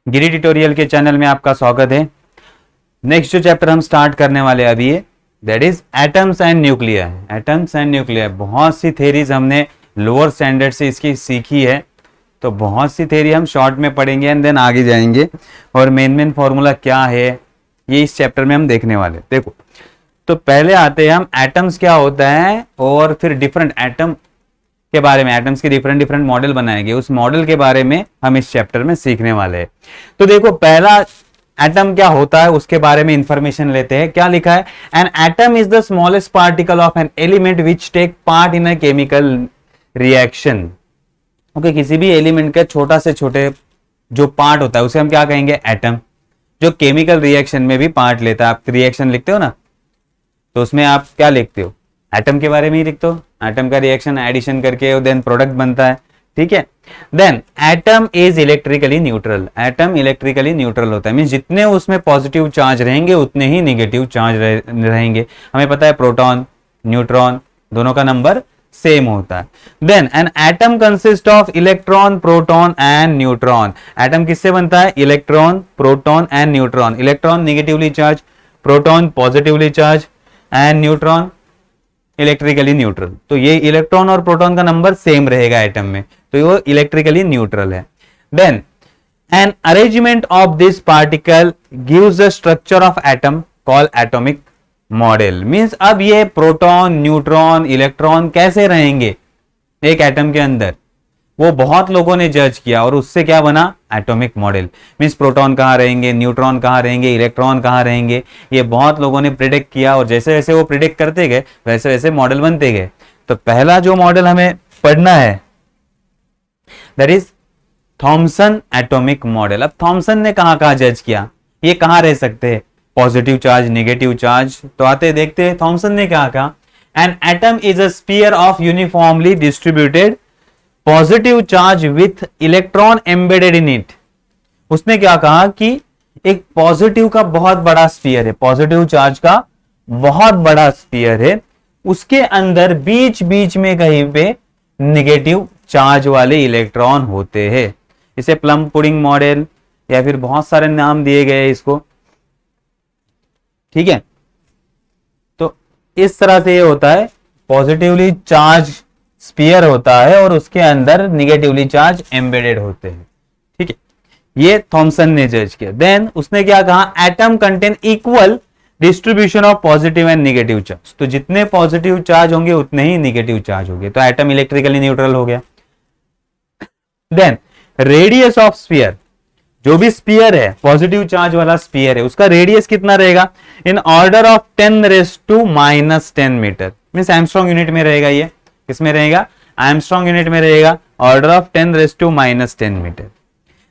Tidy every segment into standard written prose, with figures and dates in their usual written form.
गिरी tutorial के channel में आपका स्वागत है। नेक्स्ट जो चैप्टर हम स्टार्ट करने वाले अभी है that is atoms and nuclear. Atoms and nuclear बहुत सी थेरीज हमने लोअर स्टैंडर्ड से इसकी सीखी है, तो बहुत सी थेरी हम शॉर्ट में पढ़ेंगे एंड देन आगे जाएंगे और मेन फॉर्मूला क्या है ये इस चैप्टर में हम देखने वाले। देखो तो पहले आते हैं हम एटम्स क्या होता है और फिर डिफरेंट एटम के बारे में, एटम्स के डिफरेंट मॉडल बनाएंगे, उस मॉडल के बारे में हम इस चैप्टर में सीखने वाले हैं। तो देखो पहला एटम क्या होता है उसके बारे में इंफॉर्मेशन लेते हैं। क्या लिखा है? An atom is the smallest particle of an element which take part in a chemical reaction. Okay, किसी भी एलिमेंट का छोटा से छोटे जो पार्ट होता है उसे हम क्या कहेंगे? एटम। जो केमिकल रिएक्शन में भी पार्ट लेता है। आप रिएक्शन लिखते हो ना, तो उसमें आप क्या लिखते हो? एटम के बारे में ही लिखते हो। एटम का रिएक्शन एडिशन करके देन प्रोडक्ट बनता है, ठीक है। Then atom is electrically neutral. Atom electrically neutral होता है, मीन जितने उसमें पॉजिटिव चार्ज रहेंगे उतने ही निगेटिव चार्ज रहेंगे। हमें पता है प्रोटॉन न्यूट्रॉन दोनों का नंबर सेम होता है। Then an atom consist of electron proton and neutron. Atom किससे बनता है? Electron proton and neutron. Electron negatively charge, proton positively charge and neutron electrically neutral. तो ये इलेक्ट्रॉन और प्रोटॉन का नंबर सेम रहेगा एटम में, तो वो इलेक्ट्रिकली न्यूट्रल है। Then an arrangement of this particle gives the structure of atom called atomic model. Means अब ये प्रोटॉन न्यूट्रॉन इलेक्ट्रॉन कैसे रहेंगे एक एटम के अंदर, वो बहुत लोगों ने जज किया और उससे क्या बना? Atomic model. मींस प्रोटॉन कहाँ रहेंगे, न्यूट्रॉन कहाँ रहेंगे, इलेक्ट्रॉन कहाँ रहेंगे, ये बहुत लोगों ने प्रिडिक्ट किया और जैसे जैसे वो प्रिडिक्ट करते गए वैसे वैसे मॉडल बनते गए। तो पहला जो मॉडल हमें पढ़ना है that is Thomson atomic model. अब थॉमसन ने कहाँ कहाँ जज किया, ये कहाँ रह सकते हैं, पॉजिटिव चार्ज नेगेटिव चार्ज, तो आते देखते हैं थॉमसन ने क्या कहा। N atom is a sphere of uniformly distributed positive charge with electron embedded in it. उसने क्या कहा कि एक पॉजिटिव का बहुत बड़ा स्फीयर है, पॉजिटिव चार्ज का बहुत बड़ा स्फीयर है, उसके अंदर बीच बीच में कहीं पे नेगेटिव चार्ज वाले इलेक्ट्रॉन होते हैं। इसे प्लम पुडिंग मॉडल या फिर बहुत सारे नाम दिए गए इसको, ठीक है। तो इस तरह से ये होता है, पॉजिटिवली चार्ज स्फीयर होता है और उसके अंदर निगेटिवली चार्ज एम्बेडेड होते हैं, ठीक है। ये थॉमसन ने जज किया। देन उसने क्या कहा? Atom contain equal distribution of positive and negative charge. तो जितने पॉजिटिव चार्ज होंगे उतने ही नेगेटिव चार्ज होंगे, तो एटम इलेक्ट्रिकली न्यूट्रल हो गया। देन रेडियस ऑफ स्फीयर, जो भी स्फीयर है पॉजिटिव चार्ज वाला स्फीयर है उसका रेडियस कितना रहेगा? In order of 10⁻⁻10 metre. Means angstrom unit में रहेगा। ये किसमें रहेगा? एंगस्ट्रॉम यूनिट में रहेगा, order of 10⁻10 metre.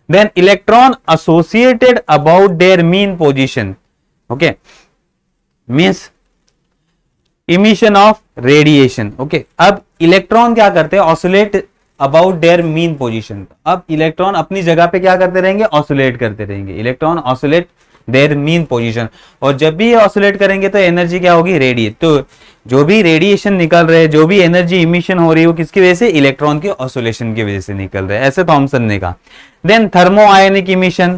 Then electron associated about there mean position. Okay, means emission of radiation. Okay, अब इलेक्ट्रॉन क्या करते हैं? Oscillate about there mean position. अब इलेक्ट्रॉन अपनी जगह पे क्या करते रहेंगे? ऑसिलेट करते रहेंगे। Electron oscillate there mean position, और जब भी ये ऑसिलेट करेंगे तो एनर्जी क्या होगी? रेडिएट। तो जो भी रेडिएशन निकल रहे हैं, जो भी एनर्जी इमिशन हो रही है वो किसकी वजह से? इलेक्ट्रॉन के ऑसिलेशन की वजह से निकल रहे हैं, ऐसे थॉमसन ने कहा। Then thermionic emission,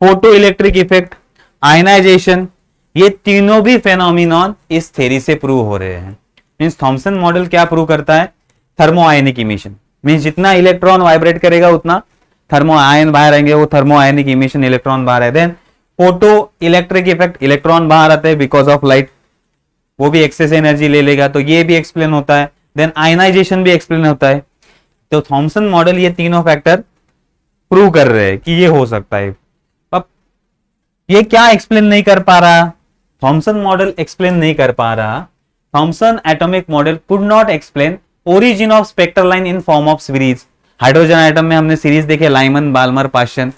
photo electric effect, ionisation, ये तीनों भी फेनोमिनॉन इस थ्योरी से प्रूव हो रहे हैं। मींस थॉमसन मॉडल क्या प्रूव करता है? थर्मो आयनिक इमिशन। मींस जितना इलेक्ट्रॉन वाइब्रेट करेगा उतना थर्मो आयन बाहर आएंगे, वो थर्मो आयनिक इमिशन, इलेक्ट्रॉन बाहर है। Then photo electric effect, electron बाहर आते हैं बिकॉज ऑफ लाइट, वो भी एक्सेस एनर्जी ले लेगा, तो ये भी एक्सप्लेन होता है। देन आयनाइजेशन भी एक्सप्लेन होता है। तो थॉमसन मॉडल ये तीनों फैक्टर प्रूव कर रहे हैं कि ये हो सकता है। अब ये क्या एक्सप्लेन नहीं कर पा रहा? थॉमसन मॉडल एक्सप्लेन नहीं कर पा रहा। Thomson atomic model could not explain origin of spectral line in form of series. Hydrogen atom में हमने सीरीज देखे, लाइमन बाल्मर पाशन।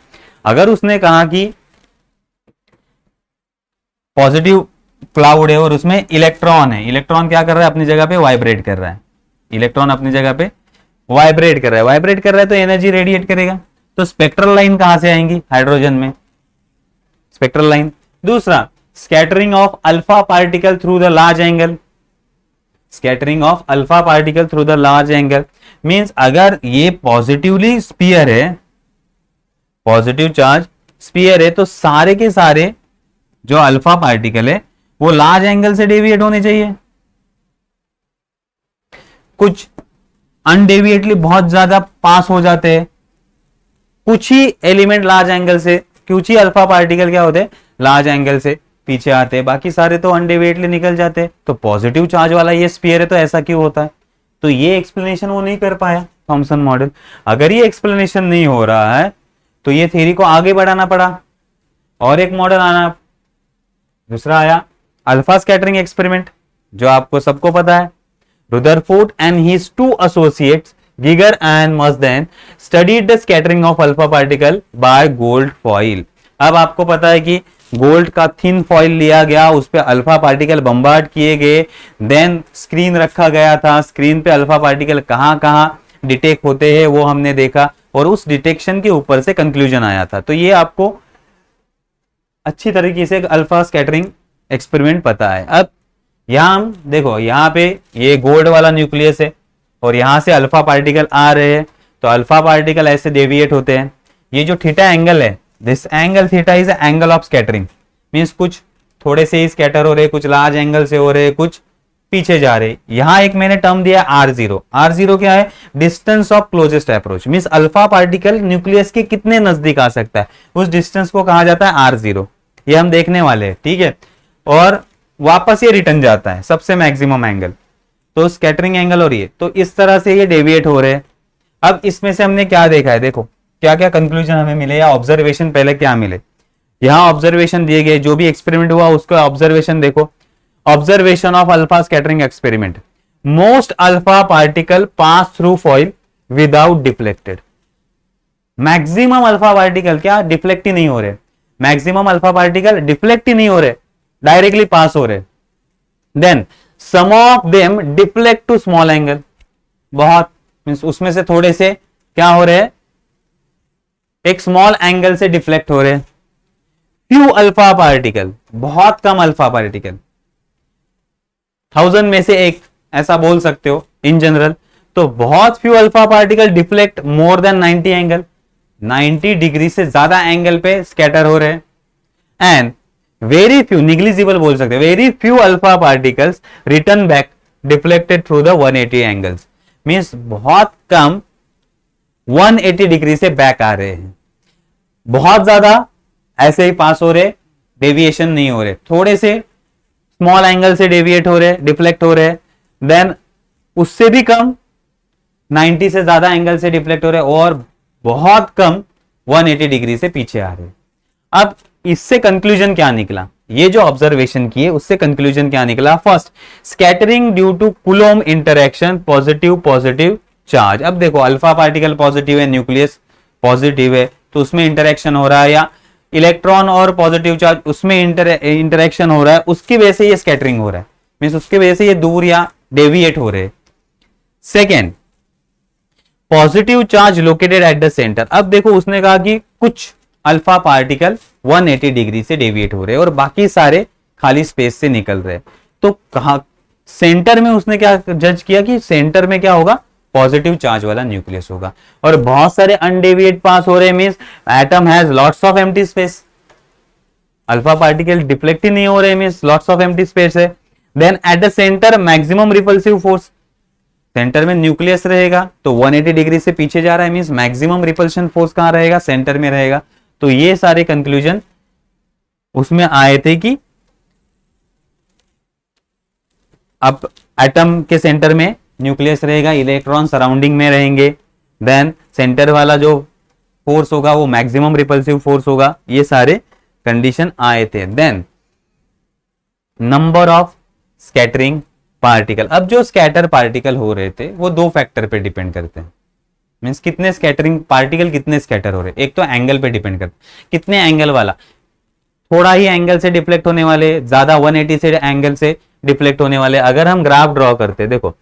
अगर उसने कहा कि पॉजिटिव क्लाउड है और उसमें इलेक्ट्रॉन है, इलेक्ट्रॉन क्या कर रहा है? अपनी जगह पे वाइब्रेट कर रहा है। इलेक्ट्रॉन अपनी जगह पे वाइब्रेट कर रहा है, वाइब्रेट कर रहा है तो एनर्जी रेडिएट करेगा। तो स्पेक्ट्रल लाइन कहां से आएंगी? हाइड्रोजन में स्पेक्ट्रल लाइन। दूसरा, scattering of alpha particle through the large angle. Scattering of alpha particle through the large angle means अगर ये पॉजिटिवली स्फीयर है, पॉजिटिव चार्ज स्फीयर है तो सारे के सारे जो अल्फा पार्टिकल है वो लार्ज एंगल से डेविएट होने चाहिए। कुछ अनडेविएटली बहुत ज्यादा पास हो जाते हैं, कुछ ही एलिमेंट लार्ज एंगल से, कुछ ही अल्फा पार्टिकल क्या होते हैं लार्ज एंगल से पीछे आते हैं, बाकी सारे तो अनडेविएटली निकल जाते हैं। तो पॉजिटिव चार्ज वाला ये स्फीयर है तो ऐसा क्यों होता है? तो ये एक्सप्लेनेशन वो नहीं कर पाया थॉमसन मॉडल। अगर ये एक्सप्लेनेशन नहीं हो रहा है तो ये थ्योरी को आगे बढ़ाना पड़ा और एक मॉडल आना, दूसरा आया अल्फा स्कैटरिंग एक्सपेरिमेंट, जो आपको सबको पता है। Rutherford and his two associates Geiger and Marsden studied the scattering of alpha particle by gold foil. अब आपको पता है कि गोल्ड का थिन फॉइल लिया गया, उस पे अल्फा पार्टिकल बम्बार्ड किए गए, देन स्क्रीन रखा गया था, स्क्रीन पे अल्फा पार्टिकल कहां कहां डिटेक्ट होते हैं वो हमने देखा और उस डिटेक्शन के ऊपर से कंक्लूजन आया था। तो ये आपको अच्छी तरीके से अल्फा स्कैटरिंग एक्सपेरिमेंट पता है। अब यहां हम देखो, यहां पे ये गोल्ड वाला न्यूक्लियस है और यहां से अल्फा पार्टिकल आ रहे हैं, तो अल्फा पार्टिकल ऐसे डेविएट होते हैं। ये जो थीटा एंगल है, this angle theta is angle of scattering, means कुछ थोड़े से ही स्कैटर हो रहे, कुछ लार्ज एंगल से हो रहे, कुछ पीछे जा रहे। यहां एक मैंने टर्म दिया R0। R0 क्या है? Distance of closest approach, means alpha particle nucleus के कितने नजदीक आ सकता है, उस डिस्टेंस को कहा जाता है R0। ये हम देखने वाले हैं, ठीक है। और वापस ये रिटर्न जाता है सबसे मैक्सिमम एंगल, तो स्कैटरिंग एंगल। और ये तो इस तरह से ये डेविएट हो रहे हैं। अब इसमें से हमने क्या देखा है, देखो क्या क्या कंक्लूजन हमें मिले या ऑब्जर्वेशन पहले क्या मिले। यहां ऑब्जर्वेशन दिए गए, जो भी एक्सपेरिमेंट हुआ उसका ऑब्जर्वेशन देखो। Observation of alpha scattering experiment, most alpha particle pass through foil without deflected. Maximum alpha particle क्या डिफ्लेक्ट ही नहीं हो रहे, मैक्सिमम अल्फा पार्टिकल डिफ्लेक्ट ही नहीं हो रहे, डायरेक्टली पास हो रहे। Then some of them deflect to small angle, बहुत मींस उसमें से थोड़े से क्या हो रहे हैं, एक स्मॉल एंगल से डिफ्लेक्ट हो रहे। फ्यू अल्फा पार्टिकल, बहुत कम अल्फा पार्टिकल, 1000 में से एक, ऐसा बोल सकते हो इन जनरल। तो बहुत few alpha particle deflect more than 90 angle, 90 degree से ज्यादा एंगल पे स्कैटर हो रहे हैं। एंड वेरी फ्यू, निग्लिजिबल बोल सकते हैं, very few alpha particles return back deflected through the 180 angles, means बहुत कम 180 डिग्री से बैक आ रहे हैं। बहुत ज्यादा ऐसे ही पास हो रहे, डेविएशन नहीं हो रहे, थोड़े से स्मॉल एंगल से डेविएट हो रहे, डिफ्लेक्ट हो रहे। देन उससे भी कम 90 से ज्यादा एंगल से डिफ्लेक्ट हो रहे और बहुत कम 180 डिग्री से पीछे आ रहे। अब इससे कंक्लूजन क्या निकला, ये जो ऑब्जर्वेशन किए उससे कंक्लूजन क्या निकला? First, scattering due to coulomb interaction, positive positive charge. अब देखो अल्फा पार्टिकल पॉजिटिव है, न्यूक्लियस पॉजिटिव है, तो उसमें इंटरैक्शन हो रहा है, या इलेक्ट्रॉन और पॉजिटिव चार्ज उसमें इंटरैक्शन हो रहा है, उसकी वजह से ये स्कैटरिंग हो रहा है, मींस उसकी वजह से ये दूर या डेविएट हो रहे हैं। Second, positive charge located at the centre. अब देखो उसने कहा कि कुछ अल्फा पार्टिकल 180 डिग्री से डेविएट हो रहे हैं और बाकी सारे खाली स्पेस से निकल रहे हैं। तो कहा सेंटर में उसने क्या जज किया कि सेंटर में क्या होगा, पॉजिटिव चार्ज वाला न्यूक्लियस होगा। और बहुत सारे अनडेविएट पास हो रहे हैं, means atom has lots of empty space, alpha particle deflect ही नहीं हो रहे, means lots of empty space है। Then at the centre maximum repulsive force, centre में न्यूक्लियस रहेगा तो 180 डिग्री से पीछे जा रहा है, मींस मैक्सिमम रिपल्शन फोर्स कहां रहेगा, सेंटर में रहेगा। तो ये सारे कंक्लूजन उसमें आए थे कि अब एटम के सेंटर में न्यूक्लियस रहेगा, इलेक्ट्रॉन सराउंडिंग में रहेंगे, देन सेंटर वाला जो फोर्स होगा वो मैक्सिमम रिपल्सिव फोर्स होगा। ये सारे कंडीशन आए थे। Then number of scattering particle. अब जो स्कैटर पार्टिकल हो रहे थे वो दो फैक्टर पे डिपेंड करते हैं, मींस कितने स्कैटरिंग पार्टिकल कितने स्कैटर हो रहे। एक तो एंगल पे डिपेंड करते, कितने एंगल वाला, थोड़ा ही एंगल से डिफ्लेक्ट होने वाले, ज्यादा 180 से एंगल से डिफ्लेक्ट होने वाले। अगर हम ग्राफ ड्रॉ करते, देखो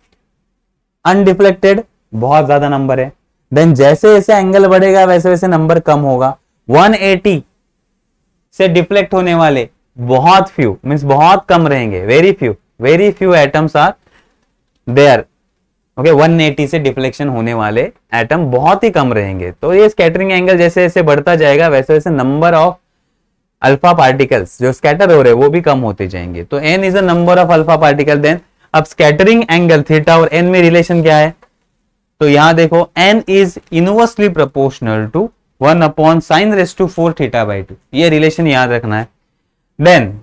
अनडिफ्लेक्टेड बहुत ज्यादा नंबर है, देन जैसे जैसे एंगल बढ़ेगा वैसे वैसे नंबर कम होगा। 180 से डिफ्लेक्ट होने वाले बहुत फ्यू, मींस बहुत कम रहेंगे, very few atoms are there okay 180 से डिफ्लेक्शन होने वाले एटम बहुत ही कम रहेंगे। तो ये स्कैटरिंग एंगल जैसे जैसे बढ़ता जाएगा वैसे वैसे नंबर ऑफ अल्फा पार्टिकल्स जो स्कैटर हो रहे हैं वो भी कम होते जाएंगे। तो n is a number of alpha particle. Then अब स्कैटरिंग एंगल थीटा और n में रिलेशन क्या है, तो यहां देखो n is inversely proportional to 1/sin⁴ θ/2, ये रिलेशन याद रखना है। देन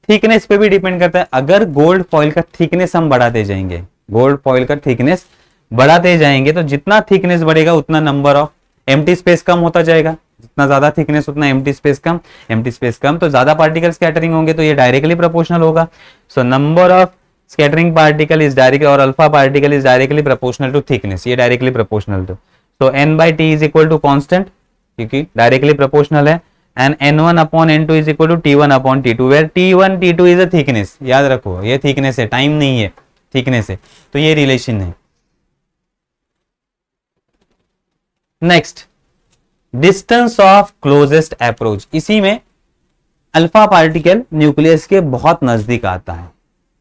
थिकनेस पे भी डिपेंड करता है। अगर गोल्ड फॉइल का थिकनेस हम बढ़ाते जाएंगे, गोल्ड फॉइल का थिकनेस बढ़ाते जाएंगे तो जितना थिकनेस बढ़ेगा उतना नंबर ऑफ एम्प्टी स्पेस कम होता जाएगा। जितना ज्यादा थिकनेस उतना एम्प्टी स्पेस कम, एम्प्टी स्पेस कम तो ज्यादा पार्टिकल स्कैटरिंग होंगे, तो ये डायरेक्टली प्रोपोर्शनल होगा। So number of scattering particle is directly और alpha particle is directly proportional to thickness, ये directly proportional to. So n/t is equal to constant क्योंकि directly proportional है, and n1/n2 is equal to t1/t2 where t1 t2 is a thickness. याद रखो ये thickness है, time नहीं है, thickness है, तो ये रिलेशन है। Next distance of closest approach, इसी में अल्फा पार्टिकल न्यूक्लियस के बहुत नजदीक आता है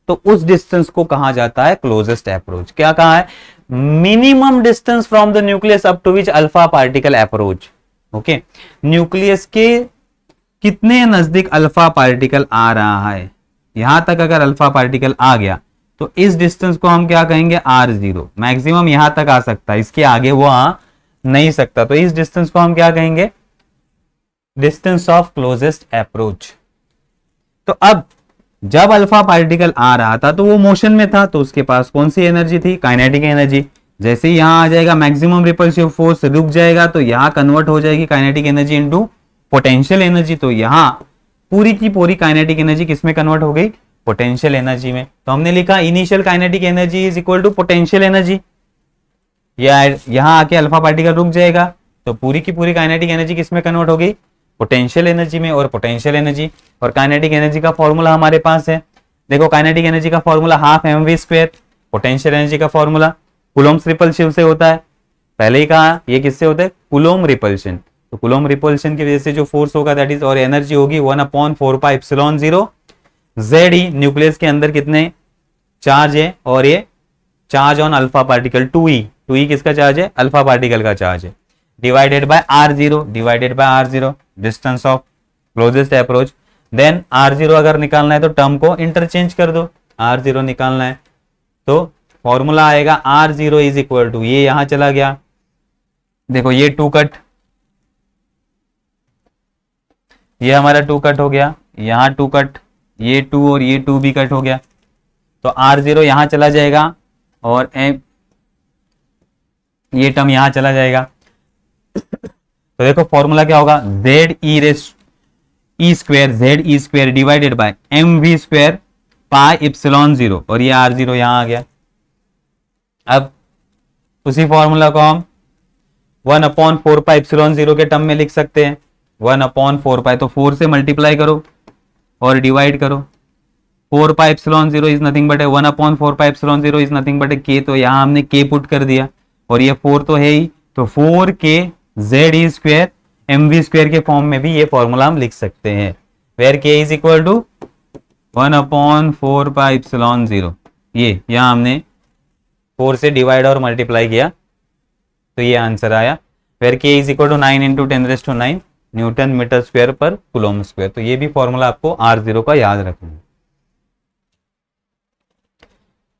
तो उस डिस्टेंस को कहा जाता है क्लोजेस्ट अप्रोच। क्या कहा है, minimum distance from the nucleus up to which alpha particle approach. Okay, nucleus के कितने नजदीक अल्फा पार्टिकल आ रहा है, यहां तक अगर अल्फा पार्टिकल आ गया तो इस डिस्टेंस को हम क्या कहेंगे r0। मैक्सिमम यहां तक आ सकता है, इसके आगे वो आ नहीं सकता, तो इस डिस्टेंस को हम क्या कहेंगे, डिस्टेंस ऑफ क्लोजेस्ट अप्रोच। तो अब जब अल्फा पार्टिकल आ रहा था तो वो मोशन में था, तो उसके पास कौन सी एनर्जी थी, काइनेटिक एनर्जी। जैसे ही यहां आ जाएगा मैक्सिमम रिपल्सिव फोर्स रुक जाएगा तो यहां कन्वर्ट हो जाएगी kinetic energy into potential energy. तो यहां पूरी की पूरी काइनेटिक एनर्जी किसमें कन्वर्ट हो गई, पोटेंशियल एनर्जी में। तो हमने लिखा initial kinetic energy is equal to potential energy. यहां आके अल्फा पार्टिकल रुक जाएगा तो पूरी की पूरी काइनेटिक एनर्जी किसमें कन्वर्ट हो गई, पोटेंशियल एनर्जी में। और पोटेंशियल एनर्जी और काइनेटिक एनर्जी का फॉर्मूला हमारे पास है, देखो काइनेटिक एनर्जी का फॉर्मूला 12mv², पोटेंशियल एनर्जी का फॉर्मूला कूलोम्ब रिपल्शन से होता है। पहले ही कहा ये किससे होता है, कूलोम्ब रिपल्शन। तो कूलोम्ब रिपल्शन की वजह से जो फोर्स होगा दैट इज, और एनर्जी होगी 1/4πε0 Ze। न्यूक्लियस के अंदर कितने चार्ज है, और ये charge on alpha particle 2e, 2e किसका चार्ज है, अल्फा पार्टिकल का चार्ज है, divided by r0 distance of closest approach. Then r0 अगर निकालना है तो टर्म को इंटरचेंज कर दो, r0 निकालना है तो फॉर्मूला आएगा r0 इज इक्वल टू, ये यहां चला गया, देखो ये 2 कट, ये हमारा 2 कट हो गया, यहां 2 कट, ये 2 और ये 2 भी कट हो गया, तो r0 यहां चला जाएगा और ये टर्म यहां चला जाएगा। तो देखो फॉर्मूला क्या होगा, Ze² डिवाइडेड बाय mv² πε0, और ये r0 यहां आ गया। अब उसी फॉर्मूला को हम 1/4πε0 के टर्म में लिख सकते हैं, 1/4π, तो 4 से मल्टीप्लाई करो और डिवाइड करो। 4πε0 is nothing but 1/4πε0 is nothing but k, तो यहां हमने k पुट कर दिया और ये 4 तो है ही, तो 4k Ze² mv² के फॉर्म में भी ये फॉर्मूला हम लिख सकते हैं, where k is equal to 1/4πε0। ये यहां हमने 4 से डिवाइड और मल्टीप्लाई किया तो ये आंसर आया, where k is equal to 9 × 10⁹ newton metre square पर कूलोम्ब स्क्वायर। तो ये भी फॉर्मूला आपको r0 का याद रखना है।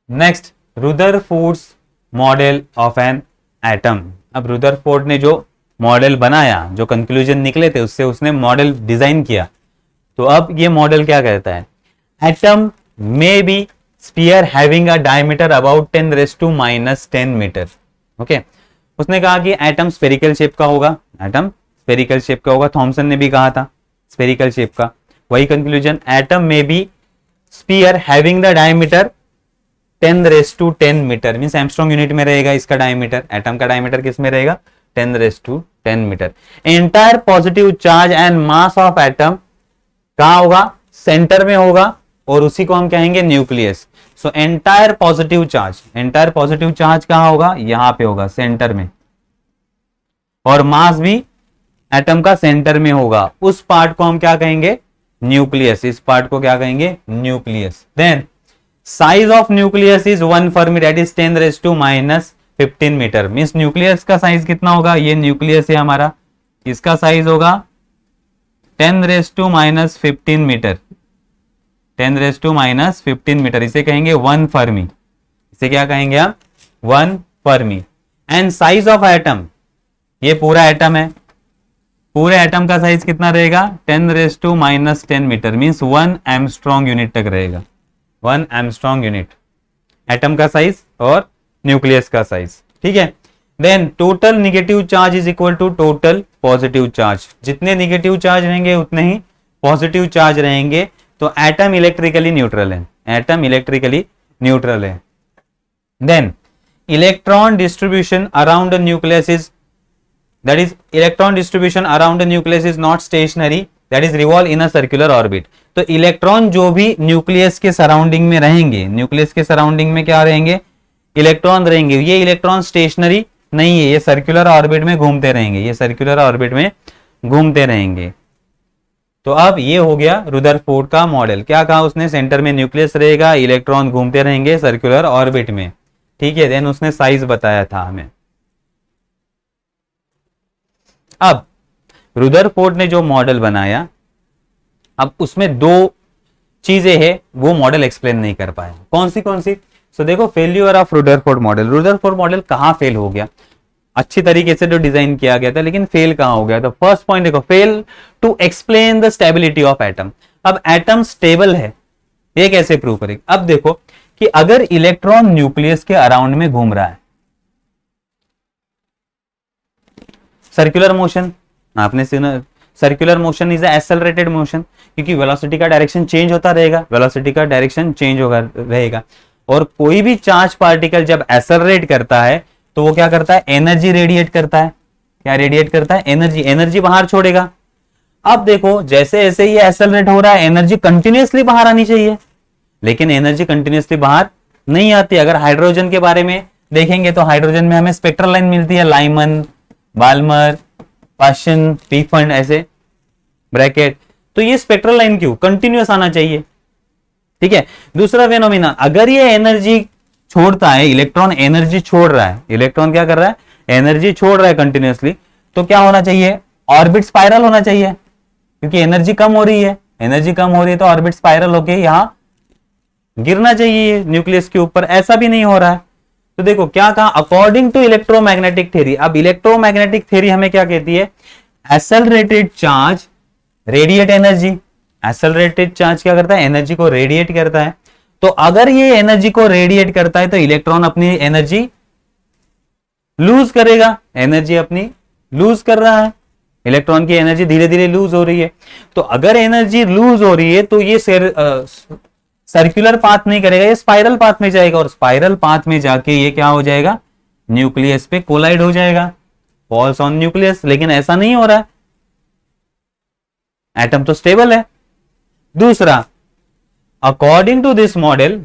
Next Rutherford's model of an atom. अब रुदरफोर्ड ने जो मॉडल बनाया, जो कंक्लूजन निकले थे उससे उसने मॉडल डिजाइन किया, तो अब ये मॉडल क्या कहता है, atom may be sphere having a diameter about 10⁻⁻10 metre. Okay, उसने कहा कि एटम स्फेरिकल शेप का होगा, एटम स्फेरिकल शेप का होगा, थॉमसन ने भी कहा था स्फेरिकल शेप का, वही conclusion, atom may be sphere having the diameter 10⁻10 metre, means angstrom unit में रहेगा इसका डायमीटर, एटम का डायमीटर किस में रहेगा, 10⁻10 metre. Entire positive charge and mass of atom कहां होगा, सेंटर में होगा, और उसी को हम कहेंगे nucleus. So entire positive charge कहां होगा, यहां पे होगा सेंटर में, और मास भी एटम का सेंटर में होगा, उस पार्ट को हम क्या कहेंगे, न्यूक्लियस, इस पार्ट को क्या कहेंगे, nucleus. Then size of nucleus is 1 fermi, that is 10⁻⁻15 metre. Means nucleus का साइज कितना होगा, ये न्यूक्लियस है हमारा, इसका साइज होगा 10⁻15 मीटर, 10⁻15 मीटर, इसे कहेंगे 1 फर्मी, इसे क्या कहेंगे आप, 1 Fermi. And size of atom, ये पूरा एटम है, पूरे एटम का साइज कितना रहेगा, 10⁻10 मीटर, मीन्स 1 एंगस्ट्रॉम यूनिट तक रहेगा, 1 एंगस्ट्रॉम यूनिट एटम का साइज और न्यूक्लियस का साइज, ठीक है। Then total negative charge is equal to total positive charge, जितने निगेटिव चार्ज रहेंगे उतने ही पॉजिटिव चार्ज रहेंगे, तो एटम इलेक्ट्रिकली न्यूट्रल है, एटम इलेक्ट्रिकली न्यूट्रल है। Then electron distribution around the nucleus is, that is electron distribution around the nucleus is not stationary, that is revolve in a circular orbit। तो electron जो भी nucleus के surrounding में रहेंगे, nucleus के surrounding में क्या रहेंगे, इलेक्ट्रॉन रहेंगे, ये इलेक्ट्रॉन स्टेशनरी नहीं है, ये सर्कुलर ऑर्बिट में घूमते रहेंगे, ये सर्कुलर ऑर्बिट में घूमते रहेंगे। तो अब ये हो गया रुदरफोर्ड का मॉडल, क्या कहा उसने, सेंटर में न्यूक्लियस रहेगा, इलेक्ट्रॉन घूमते रहेंगे सर्कुलर ऑर्बिट में, ठीक है। देन उसने साइज बताया था हमें। अब रुदरफोर्ड ने जो मॉडल बनाया, अब उसमें दो चीजें हैं, वो मॉडल एक्सप्लेन नहीं कर पाया, कौन सी। सो देखो, failure of Rutherford model, Rutherford model कहां फेल हो गया, अच्छी तरीके से जो डिजाइन किया गया था, लेकिन फेल कहां हो गया। तो फर्स्ट पॉइंट देखो, fail to explain the stability of atom. अब एटम स्टेबल है, ये कैसे प्रूव करेंगे। अब देखो कि अगर इलेक्ट्रॉन न्यूक्लियस के अराउंड में घूम रहा है, सर्कुलर मोशन, आपने सुना circular motion is accelerated motion, क्योंकि वेलोसिटी का डायरेक्शन चेंज होता रहेगा, वेलोसिटी का डायरेक्शन चेंज होगा रहेगा। और कोई भी चार्ज पार्टिकल जब एक्सेलरेट करता है तो वो क्या करता है, एनर्जी रेडिएट करता है, क्या रेडिएट करता है, एनर्जी बाहर छोड़ेगा। अब देखो, जैसे जैसे ये एक्सेलरेट हो रहा है, एनर्जी कंटिन्यूअसली बाहर आनी चाहिए, लेकिन एनर्जी कंटिन्यूअसली बाहर नहीं आती। अगर हाइड्रोजन के बारे में देखेंगे तो हाइड्रोजन में हमें स्पेक्ट्रल लाइन मिलती है, लाइमन, बाल्मर, पाशन, पीफंड, ऐसे ब्रैकेट। तो ये स्पेक्ट्रल लाइन क्यों, कंटिन्यूअस आना चाहिए, ठीक है। दूसरा फेनोमेना, अगर ये एनर्जी छोड़ता है, इलेक्ट्रॉन एनर्जी छोड़ रहा है, इलेक्ट्रॉन क्या कर रहा है, एनर्जी छोड़ रहा है कंटिन्यूअसली, तो क्या होना चाहिए, ऑर्बिट स्पाइरल होना चाहिए, क्योंकि एनर्जी कम हो रही है, एनर्जी कम हो रही है तो ऑर्बिट स्पाइरल होके यहां गिरना चाहिए न्यूक्लियस के ऊपर, ऐसा भी नहीं हो रहा है। तो देखो क्या कहा, अकॉर्डिंग टू इलेक्ट्रोमैग्नेटिक थ्योरी। अब इलेक्ट्रोमैग्नेटिक थ्योरी हमें क्या कहती है, accelerated charge radiate energy, accelerated charge क्या करता है, एनर्जी को रेडिएट करता है। तो अगर ये एनर्जी को रेडिएट करता है तो इलेक्ट्रॉन अपनी एनर्जी लूज करेगा, एनर्जी अपनी लूज कर रहा है, इलेक्ट्रॉन की एनर्जी धीरे धीरे लूज हो रही है। तो अगर एनर्जी लूज हो रही है तो ये सर्कुलर पाथ नहीं करेगा, ये स्पाइरल पाथ में जाएगा, और स्पाइरल पाथ में जाके ये क्या हो जाएगा, न्यूक्लियस पे कोलाइड हो जाएगा, फॉल्स ऑन न्यूक्लियस। लेकिन ऐसा नहीं हो रहा है, एटम तो स्टेबल है। दूसरा, according to this model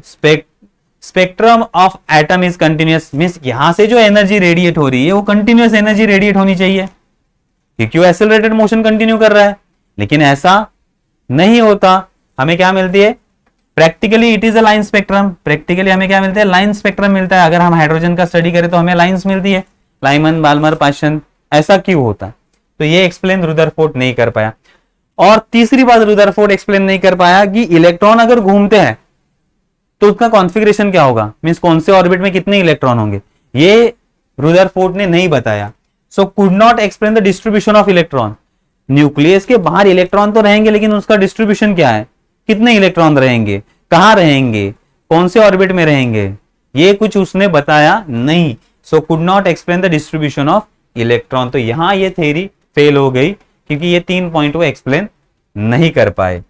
spectrum of atom is continuous, means यहां से जो एनर्जी रेडिएट हो रही है वो कंटिन्यूअस एनर्जी रेडिएट होनी चाहिए, क्योंकि वो एक्सेलरेटेड मोशन कंटिन्यू कर रहा है। लेकिन ऐसा नहीं होता, हमें क्या मिलती है, practically it is a line spectrum, practically हमें क्या मिलता है, लाइन स्पेक्ट्रम मिलता है। अगर हम हाइड्रोजन का स्टडी करें तो हमें लाइंस मिलती है, लाइमन, बाल्मर, पाशन, ऐसा क्यों होता है। तो ये एक्सप्लेन रुदरफोर्ड नहीं कर पाया। और तीसरी बात रुदरफोर्ड एक्सप्लेन नहीं कर पाया कि इलेक्ट्रॉन अगर घूमते हैं तो उसका कॉन्फ़िगरेशन क्या होगा, मींस कौन से ऑर्बिट में कितने इलेक्ट्रॉन होंगे, ये रुदरफोर्ड ने नहीं बताया। So could not explain the distribution of electron. Nucleus के बाहर इलेक्ट्रॉन तो रहेंगे, लेकिन उसका डिस्ट्रीब्यूशन क्या है, कितने इलेक्ट्रॉन रहेंगे, कहां रहेंगे, कौन से ऑर्बिट में रहेंगे, ये कुछ उसने बताया नहीं। So could not explain the distribution of electron. तो यहां ये थ्योरी फेल हो गई, क्योंकि ये 3 पॉइंट वो एक्सप्लेन नहीं कर पाए।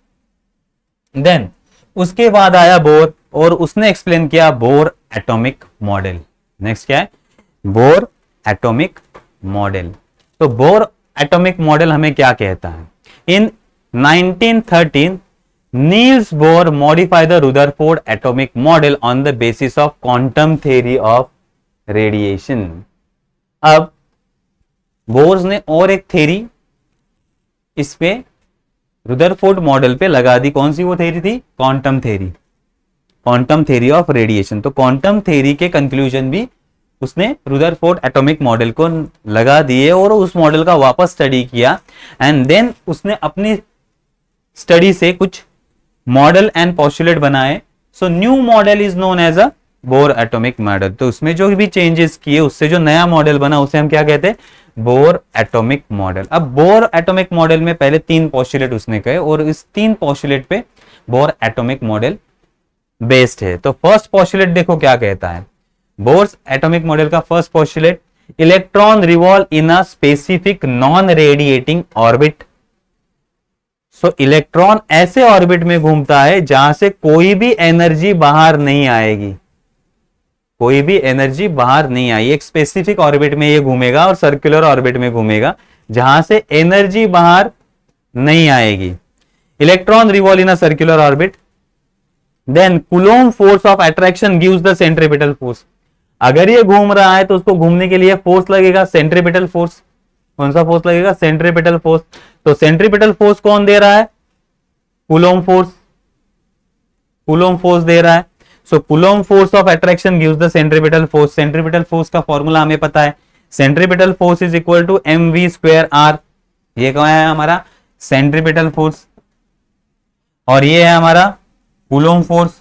देन उसके बाद आया बोर, और उसने एक्सप्लेन किया बोर एटॉमिक मॉडल। नेक्स्ट क्या है, बोर एटॉमिक मॉडल। तो बोर एटॉमिक मॉडल हमें क्या कहता है, इन 1913 Niels Bohr modified the Rutherford atomic model on the basis of quantum theory of radiation। अब बोर्स ने और एक थ्योरी इस पे रुदरफोर्ड मॉडल पे लगा दी। कौन सी वो थ्योरी थी, quantum theory. Quantum theory of radiation. तो क्वांटम थ्योरी के कंक्लूजन भी उसने रुदरफोर्ड एटॉमिक मॉडल को लगा दिए और उस मॉडल का वापस स्टडी किया एंड देन उसने अपनी स्टडी से कुछ मॉडल एंड पोस्टुलेट बनाए। So new model is known as a Bohr atomic model. तो उसमें जो भी चेंजेस किए उससे जो नया मॉडल बना उसे हम क्या कहते हैं, बोर एटॉमिक मॉडल। अब बोर एटॉमिक मॉडल में पहले 3 पोस्टुलेट उसने कहे और इस 3 पोस्टुलेट पे बोर एटॉमिक मॉडल बेस्ड है। तो फर्स्ट पोस्टुलेट देखो क्या कहता है, बोर एटॉमिक मॉडल का first postulate, electron revolve in a specific non radiating orbit. So electron ऐसे ऑर्बिट में घूमता है जहां से कोई भी एनर्जी बाहर नहीं आएगी, कोई भी एनर्जी बाहर नहीं आई। एक स्पेसिफिक ऑर्बिट में ये घूमेगा और सर्कुलर ऑर्बिट में घूमेगा जहां से एनर्जी बाहर नहीं आएगी। Electron revolve in a circular orbit, then coulomb force of attraction gives the centripetal force. अगर ये घूम रहा है तो उसको घूमने के लिए फोर्स लगेगा, सेंट्रीपिटल फोर्स। कौन सा फोर्स लगेगा, सेंट्रीपिटल फोर्स। तो सेंट्रीपिटल फोर्स कौन दे रहा है, कूलोम्ब फोर्स, कूलोम्ब फोर्स दे रहा है। So coulomb force of attraction gives the centripetal force. Centripetal force का फॉर्मूला हमें पता है, centripetal force is equal to mv square r। ये क्या है हमारा सेंट्रीपिटल फोर्स और ये है हमारा coulomb force,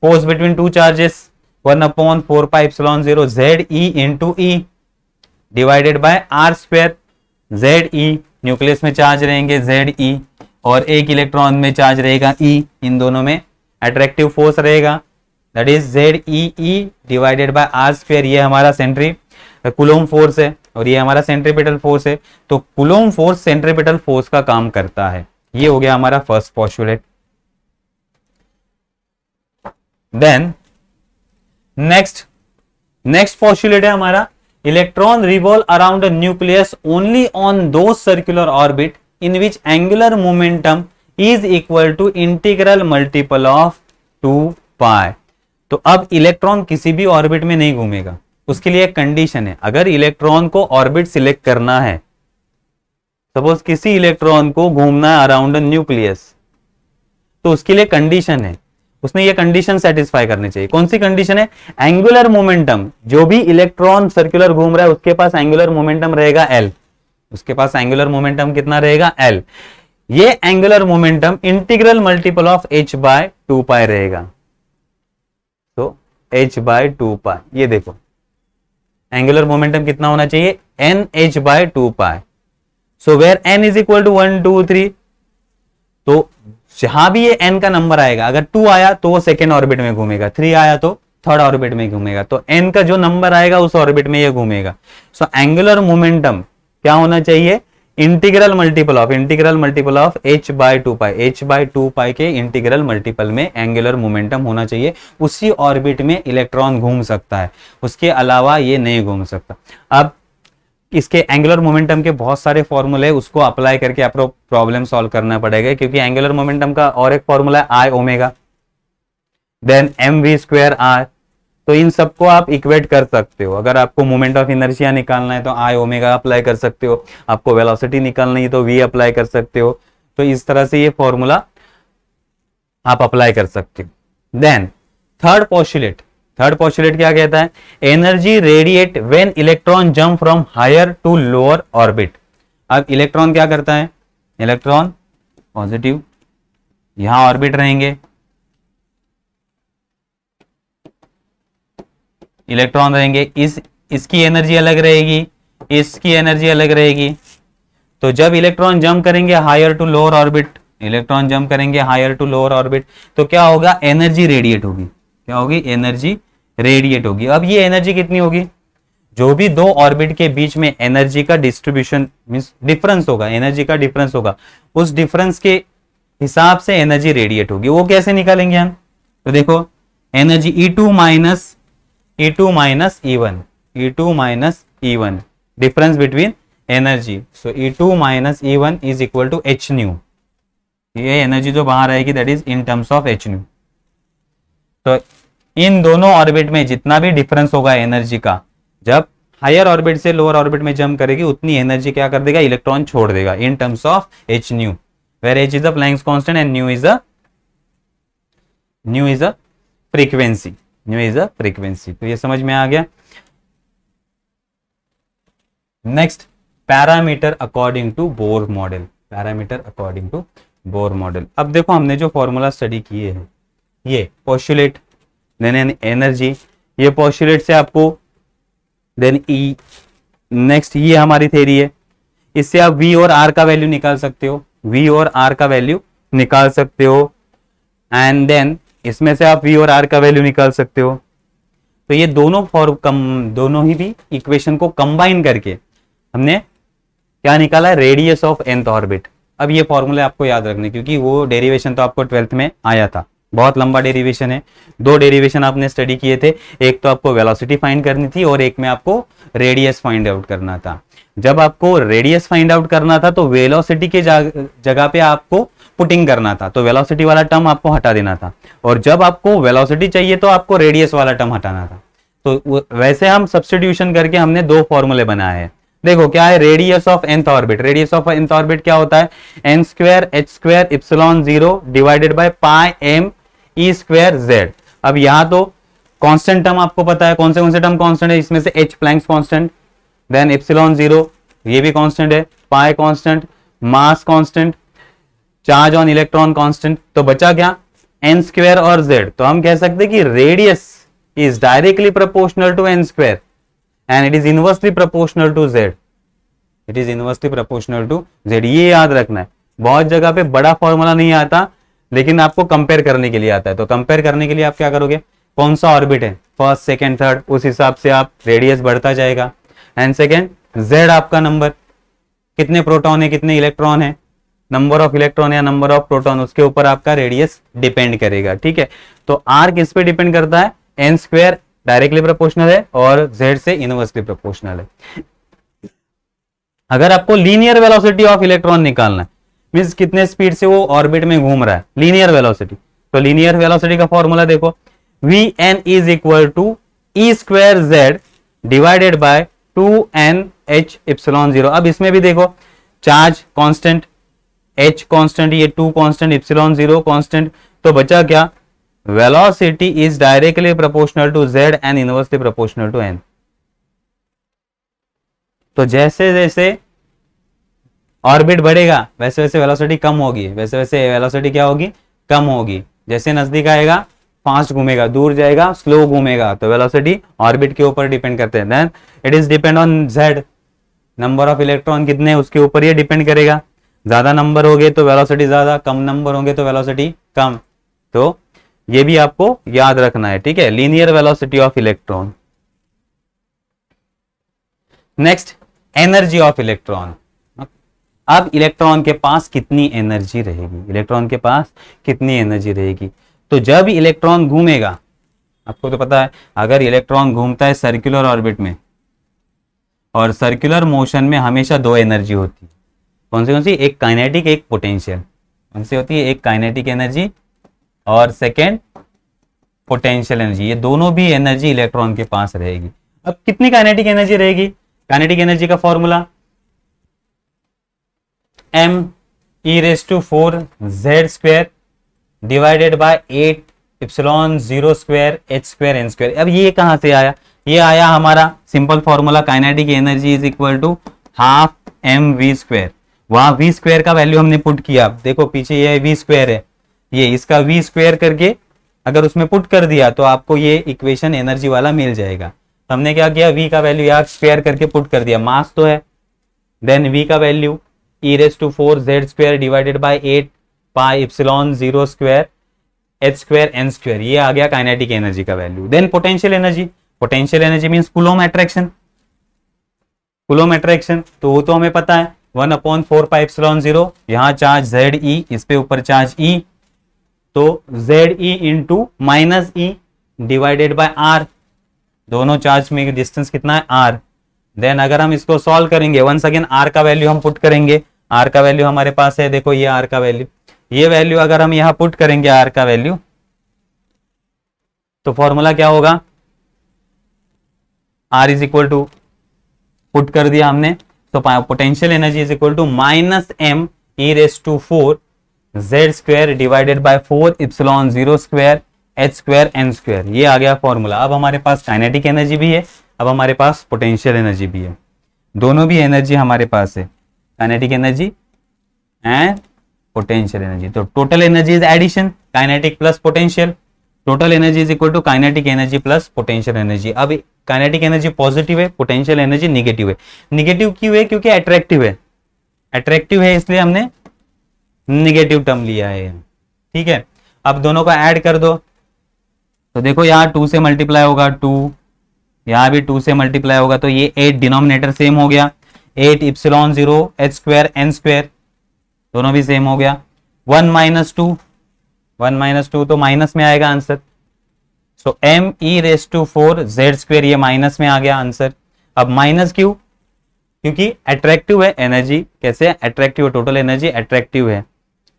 force between two charges 1/4πε0 ZE into e divided by r square. ZE nucleus में चार्ज रहेंगे ZE और एक इलेक्ट्रॉन में चार्ज रहेगा E, इन दोनों में अट्रैक्टिव फोर्स रहेगा that is ZEE divided by r square. ये हमारा कूलोम्ब फोर्स है और ये हमारा सेंट्रीपिटल फोर्स है। तो कूलोम्ब फोर्स सेंट्रीपिटल फोर्स का काम करता है। ये हो गया हमारा first postulate. Then next postulate है हमारा, electron revolve around a nucleus only on those circular orbit in which angular momentum is equal to integral multiple of 2π। तो अब इलेक्ट्रॉन किसी भी ऑर्बिट में नहीं घूमेगा, उसके लिए एक कंडीशन है। अगर इलेक्ट्रॉन को ऑर्बिट सिलेक्ट करना है, सपोज किसी इलेक्ट्रॉन को घूमना है अराउंड अ न्यूक्लियस, तो उसके लिए कंडीशन है, उसने ये कंडीशन सेटिस्फाई करनी चाहिए। कौन सी कंडीशन है, एंगुलर मोमेंटम। जो भी इलेक्ट्रॉन सर्कुलर घूम रहा है उसके पास एंगुलर मोमेंटम रहेगा L, उसके पास एंगुलर मोमेंटम कितना रहेगा L। ये angular momentum integral multiple of h/2π रहेगा। तो h/2π, ये देखो एंगुलर मोमेंटम कितना होना चाहिए, nh/2π। So where n is equal to 1 2 3, तो जहां भी ये n का नंबर आएगा, अगर 2 आया तो वो सेकेंड ऑर्बिट में घूमेगा, 3 आया तो थर्ड ऑर्बिट में घूमेगा। तो n का जो नंबर आएगा उस ऑर्बिट में ये घूमेगा। सो एंगुलर मोमेंटम क्या होना चाहिए, integral multiple of h/2π, h/2π के इंटीग्रल मल्टीपल में एंगुलर मोमेंटम होना चाहिए। उसी ऑर्बिट में इलेक्ट्रॉन घूम सकता है, उसके अलावा ये नहीं घूम सकता। अब इसके एंगुलर मोमेंटम के बहुत सारे फॉर्मूले, उसको अप्लाई करके आपको प्रॉब्लम सॉल्व करना पड़ेगा, क्योंकि एंगुलर मोमेंटम का और एक फॉर्मूला है I omega, then mv square r। तो इन सबको आप इक्वेट कर सकते हो। अगर आपको मोमेंट ऑफ इनर्शिया निकालना है तो I ओमेगा अप्लाई कर सकते हो, आपको वेलोसिटी निकालनी है तो v अप्लाई कर सकते हो। तो इस तरह से ये फॉर्मूला आप अप्लाई कर सकते हो। देन थर्ड पोस्टुलेट क्या कहता है, energy radiate when electron jump from higher to lower orbit. अब इलेक्ट्रॉन क्या करता है, इलेक्ट्रॉन पॉजिटिव यहां ऑर्बिट रहेंगे, इलेक्ट्रॉन रहेंगे, इसकी एनर्जी अलग रहेगी, इसकी एनर्जी अलग रहेगी। तो जब इलेक्ट्रॉन जंप करेंगे higher to lower orbit, electron jump करेंगे हायर टू लोअर ऑर्बिट, तो क्या होगा, एनर्जी रेडिएट होगी। क्या होगी, एनर्जी रेडिएट होगी। अब ये एनर्जी कितनी होगी, जो भी दो ऑर्बिट के बीच में एनर्जी का डिस्ट्रीब्यूशन मींस डिफरेंस होगा, एनर्जी का डिफरेंस होगा, उस डिफरेंस के हिसाब से एनर्जी रेडिएट होगी। वो कैसे निकालेंगे हम, तो देखो energy E2 minus E1 difference between energy. So E2 minus E1 is equal to h nu. ये एनर्जी जो बाहर आएगी that is in terms of h nu. तो इन दोनों ऑर्बिट में जितना भी डिफरेंस होगा एनर्जी का, जब हायर ऑर्बिट से लोअर ऑर्बिट में जंप करेगी उतनी एनर्जी क्या कर देगा, इलेक्ट्रॉन छोड़ देगा in terms of h nu, where h is the Planck's constant and nu is the nu is a frequency, nu is a frequency. तो ये समझ में आ गया। Next, parameter according to Bohr model, parameter according to Bohr model. अब देखो हमने जो फॉर्मूला स्टडी किए हैं, ये पोस्टुलेट देन एनर्जी, ये पोस्टुलेट से आपको देन ई, नेक्स्ट ये हमारी थ्योरी है, इससे आप V और R का वैल्यू निकाल सकते हो, V और R का वैल्यू निकाल सकते हो, एंड देन इसमें से आप V और R का वैल्यू निकाल सकते हो। तो ये दोनों ही भी इक्वेशन को कंबाइन करके हमने क्या निकाला है, रेडियस ऑफ nth ऑर्बिट। अब ये फॉर्मूले आपको याद रखने, क्योंकि वो डेरिवेशन तो आपको 12th में आया था, बहुत लंबा डेरिवेशन है। दो डेरिवेशन आपने स्टडी किए थे, एक तो आपको वेलोसिटी फाइंड करनी थी और एक में आपको रेडियस फाइंड आउट करना था। जब आपको रेडियस फाइंड आउट करना था तो वेलोसिटी के जगह पे आपको पुटिंग करना था, तो वेलोसिटी वाला टर्म आपको हटा देना था, और जब आपको वेलोसिटी चाहिए तो आपको रेडियस वाला टर्म हटाना था। तो वैसे हम सब्स्टिट्यूशन करके हमने दो फॉर्मूले बनाए हैं। देखो क्या है, radius of nth orbit, radius of nth orbit क्या होता है, n square h square epsilon 0 divided by pi m e square z। अब यहाँ तो कांस्टेंट टर्म आपको पता है, कौन से टर्म कांस्टेंट है, इसमें से h Planck's constant, then epsilon 0 ये भी कांस्टेंट है, pi constant, mass constant, charge on electron constant. तो बचा क्या, n स्क्वायर और z। तो हम कह सकते हैं कि radius is directly proportional to n square and it is inversely proportional to z, it is inversely proportional to z। ये याद रखना है, बहुत जगह पे बड़ा फॉर्मूला नहीं आता, लेकिन आपको कंपेयर करने के लिए आता है। तो कंपेयर करने के लिए आप क्या करोगे, कौन सा ऑर्बिट है, फर्स्ट सेकंड थर्ड, उस हिसाब से आप रेडियस बढ़ता जाएगा। एंड सेकंड, z आपका नंबर, कितने प्रोटॉन है कितने इलेक्ट्रॉन है, नंबर ऑफ इलेक्ट्रॉन या नंबर ऑफ प्रोटॉन, उसके ऊपर आपका रेडियस डिपेंड करेगा। ठीक है, तो r किस पे डिपेंड करता है, n स्क्वायर डायरेक्टली प्रोपोर्शनल है और z से इनवर्सली प्रोपोर्शनल है। अगर आपको लीनियर वेलोसिटी ऑफ इलेक्ट्रॉन निकालना है, मींस कितने स्पीड से वो ऑर्बिट में घूम रहा है, लीनियर वेलोसिटी, तो लीनियर वेलोसिटी का फॉर्मूला देखो, Vn is equal to e square z divided by 2n h epsilon 0। अब इसमें भी देखो, चार्ज कांस्टेंट, h कांस्टेंट, ये 2 कांस्टेंट, इप्सिलॉन 0 कांस्टेंट, तो बचा क्या, velocity is directly proportional to z and inversely proportional to n। तो जैसे जैसे ऑर्बिट बढ़ेगा वैसे वैसे वेलोसिटी कम होगी, वैसे वैसे वेलोसिटी क्या होगी, कम होगी। जैसे नजदीक आएगा फास्ट घूमेगा, दूर जाएगा स्लो घूमेगा। तो वेलोसिटी ऑर्बिट के ऊपर डिपेंड करते हैं। Then it is depend on z, number of electron कितने, उसके ऊपर ये डिपेंड करेगा। ज्यादा नंबर हो गए तो वेलोसिटी ज्यादा, कम नंबर होंगे तो वेलोसिटी कम। तो ये भी आपको याद रखना है। ठीक है, linear velocity of electron. Next, energy of electron. अब इलेक्ट्रॉन के पास कितनी एनर्जी रहेगी, इलेक्ट्रॉन के पास कितनी एनर्जी रहेगी। तो जब इलेक्ट्रॉन घूमेगा, आपको तो पता है अगर इलेक्ट्रॉन घूमता है सर्कुलर ऑर्बिट में, और सर्कुलर मोशन में हमेशा दो एनर्जी होती है। कौन सी, एक काइनेटिक एक पोटेंशियल। कौन सी होती है, एक काइनेटिक एनर्जी और सेकेंड पोटेंशियल एनर्जी। ये दोनों भी एनर्जी इलेक्ट्रॉन के पास रहेगी। अब कितनी काइनेटिक एनर्जी रहेगी, काइनेटिक एनर्जी का formula m e⁴ z square divided by 8 epsilon 0 square h square n square. अब ये कहां से आया, ये आया हमारा simple formula, kinetic energy is equal to half mv square. वहां v स्क्वायर का वैल्यू हमने पुट किया, देखो पीछे ये v स्क्वायर है, ये इसका v स्क्वायर करके अगर उसमें पुट कर दिया तो आपको ये इक्वेशन एनर्जी वाला मिल जाएगा। तो हमने क्या किया, v का वैल्यू यार स्क्वायर करके पुट कर दिया, मास तो है, देन v का value e⁴ z square divided by 8 pi epsilon 0 square h square n square, ये आ गया काइनेटिक एनर्जी का value. Then potential energy, potential energy means coulomb attraction, coulomb attraction तो वो तो हमें पता है 1/4 पाई इप्सिलॉन 0, यहाँ चार्ज Ze, इस पे ऊपर चार्ज E, तो Ze into minus E divided by R, दोनों चार्ज में डिस्टेंस कितना है R। देन अगर हम इसको सॉल्व करेंगे, वंस अगेन R का वैल्यू हम पुट करेंगे, R का वैल्यू हमारे पास है, देखो ये R का वैल्यू, ये वैल्यू अगर हम यहाँ पुट करेंगे R का वैल्यू, तो फॉर्मूला क्या होगा, R is equal to, put कर दिया हमने, तो potential energy is equal to minus m e⁴ z square divided by 4 epsilon 0 square h square n square, ये आ गया फॉर्मूला। अब हमारे पास काइनेटिक एनर्जी भी है, अब हमारे पास पोटेंशियल एनर्जी भी है, दोनों भी एनर्जी हमारे पास है, kinetic energy and potential energy. तो total energy is addition, kinetic plus potential, total energy is equal to kinetic energy plus potential energy. अब काइनेटिक एनर्जी पॉजिटिव है, पोटेंशियल एनर्जी निगेटिव है। निगेटिव क्यों है? क्योंकि अट्रैक्टिव है, अट्रैक्टिव है इसलिए हमने निगेटिव टर्म लिया है, ठीक है। अब दोनों को ऐड कर दो, तो देखो यहाँ 2 से मल्टीप्लाई होगा 2, यहाँ भी 2 से मल्टीप्लाई होगा, तो ये 8 डिनोमिनेटर सेम हो गया, 8 epsilon 0 h square n square, दोनों भी सेम हो गया। 1 माइनस 2, 1 माइनस 2 तो माइनस में आएगा answer. So m e raise to 4 z square, ये माइनस में आ गया आंसर। अब माइनस क्यों? क्योंकि अट्रैक्टिव है एनर्जी, कैसे अट्रैक्टिव है, टोटल एनर्जी अट्रैक्टिव है,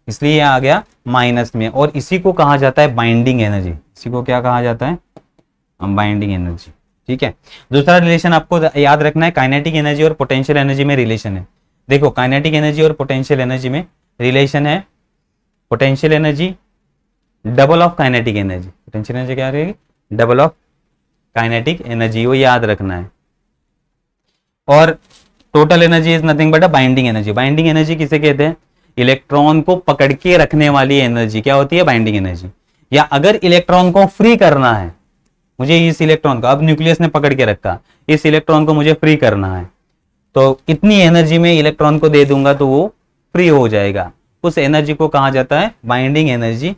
इसलिए आ गया माइनस में। और इसी को कहा जाता है बाइंडिंग एनर्जी, इसी को क्या कहा जाता है? बाइंडिंग एनर्जी, ठीक है। दूसरा रिलेशन आपको याद रखना है, काइनेटिक एनर्जी और पोटेंशियल एनर्जी में रिलेशन है। देखो काइनेटिक एनर्जी और पोटेंशियल एनर्जी में रिलेशन है, potential energy double of kinetic energy, potential energy क्या रहेगी? डबल ऑफ काइनेटिक एनर्जी, वो याद रखना है। और total energy is nothing but a binding energy. Binding energy किसे कहते हैं? इलेक्ट्रॉन को पकड़ के रखने वाली एनर्जी क्या होती है? Binding energy. या अगर इलेक्ट्रॉन को फ्री करना है, मुझे इस इलेक्ट्रॉन को, अब न्यूक्लियस ने पकड़ के रखा, इस इलेक्ट्रॉन को मुझे फ्री करना है, तो इतनी एनर्जी में इलेक्ट्रॉन को दे दूंगा तो वो फ्री हो जाएगा, उस एनर्जी को कहा जाता है बाइंडिंग एनर्जी।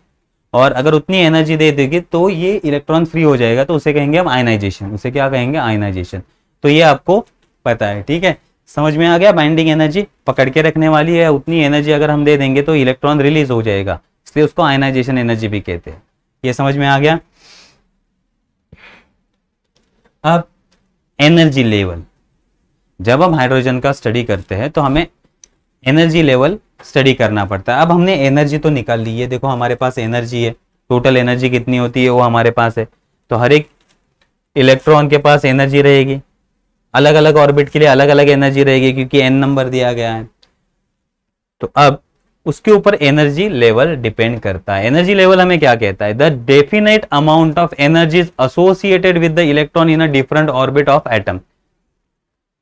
और अगर उतनी एनर्जी दे देगी तो ये इलेक्ट्रॉन फ्री हो जाएगा, तो उसे कहेंगे हम आयनाइजेशन, उसे क्या कहेंगे? आयनाइजेशन। तो ये आपको पता है, ठीक है, समझ में आ गया। बाइंडिंग एनर्जी पकड़ के रखने वाली है, उतनी एनर्जी अगर हम दे देंगे तो इलेक्ट्रॉन रिलीज हो जाएगा, इसलिए उसको आयनाइजेशन एनर्जी भी कहते हैं। ये समझ में आ गया। अब एनर्जी लेवल, जब हम हाइड्रोजन का स्टडी करते हैं तो हमें एनर्जी लेवल स्टडी करना पड़ता है। अब हमने एनर्जी तो निकाल ली है, देखो हमारे पास एनर्जी है, टोटल एनर्जी कितनी होती है वो हमारे पास है। तो हर एक इलेक्ट्रॉन के पास एनर्जी रहेगी, अलग अलग ऑर्बिट के लिए अलग अलग एनर्जी रहेगी, क्योंकि एन नंबर दिया गया है। तो अब उसके ऊपर एनर्जी लेवल डिपेंड करता है। एनर्जी लेवल हमें क्या कहता है? The definite amount of energy associated with the electron in a different orbit of atom.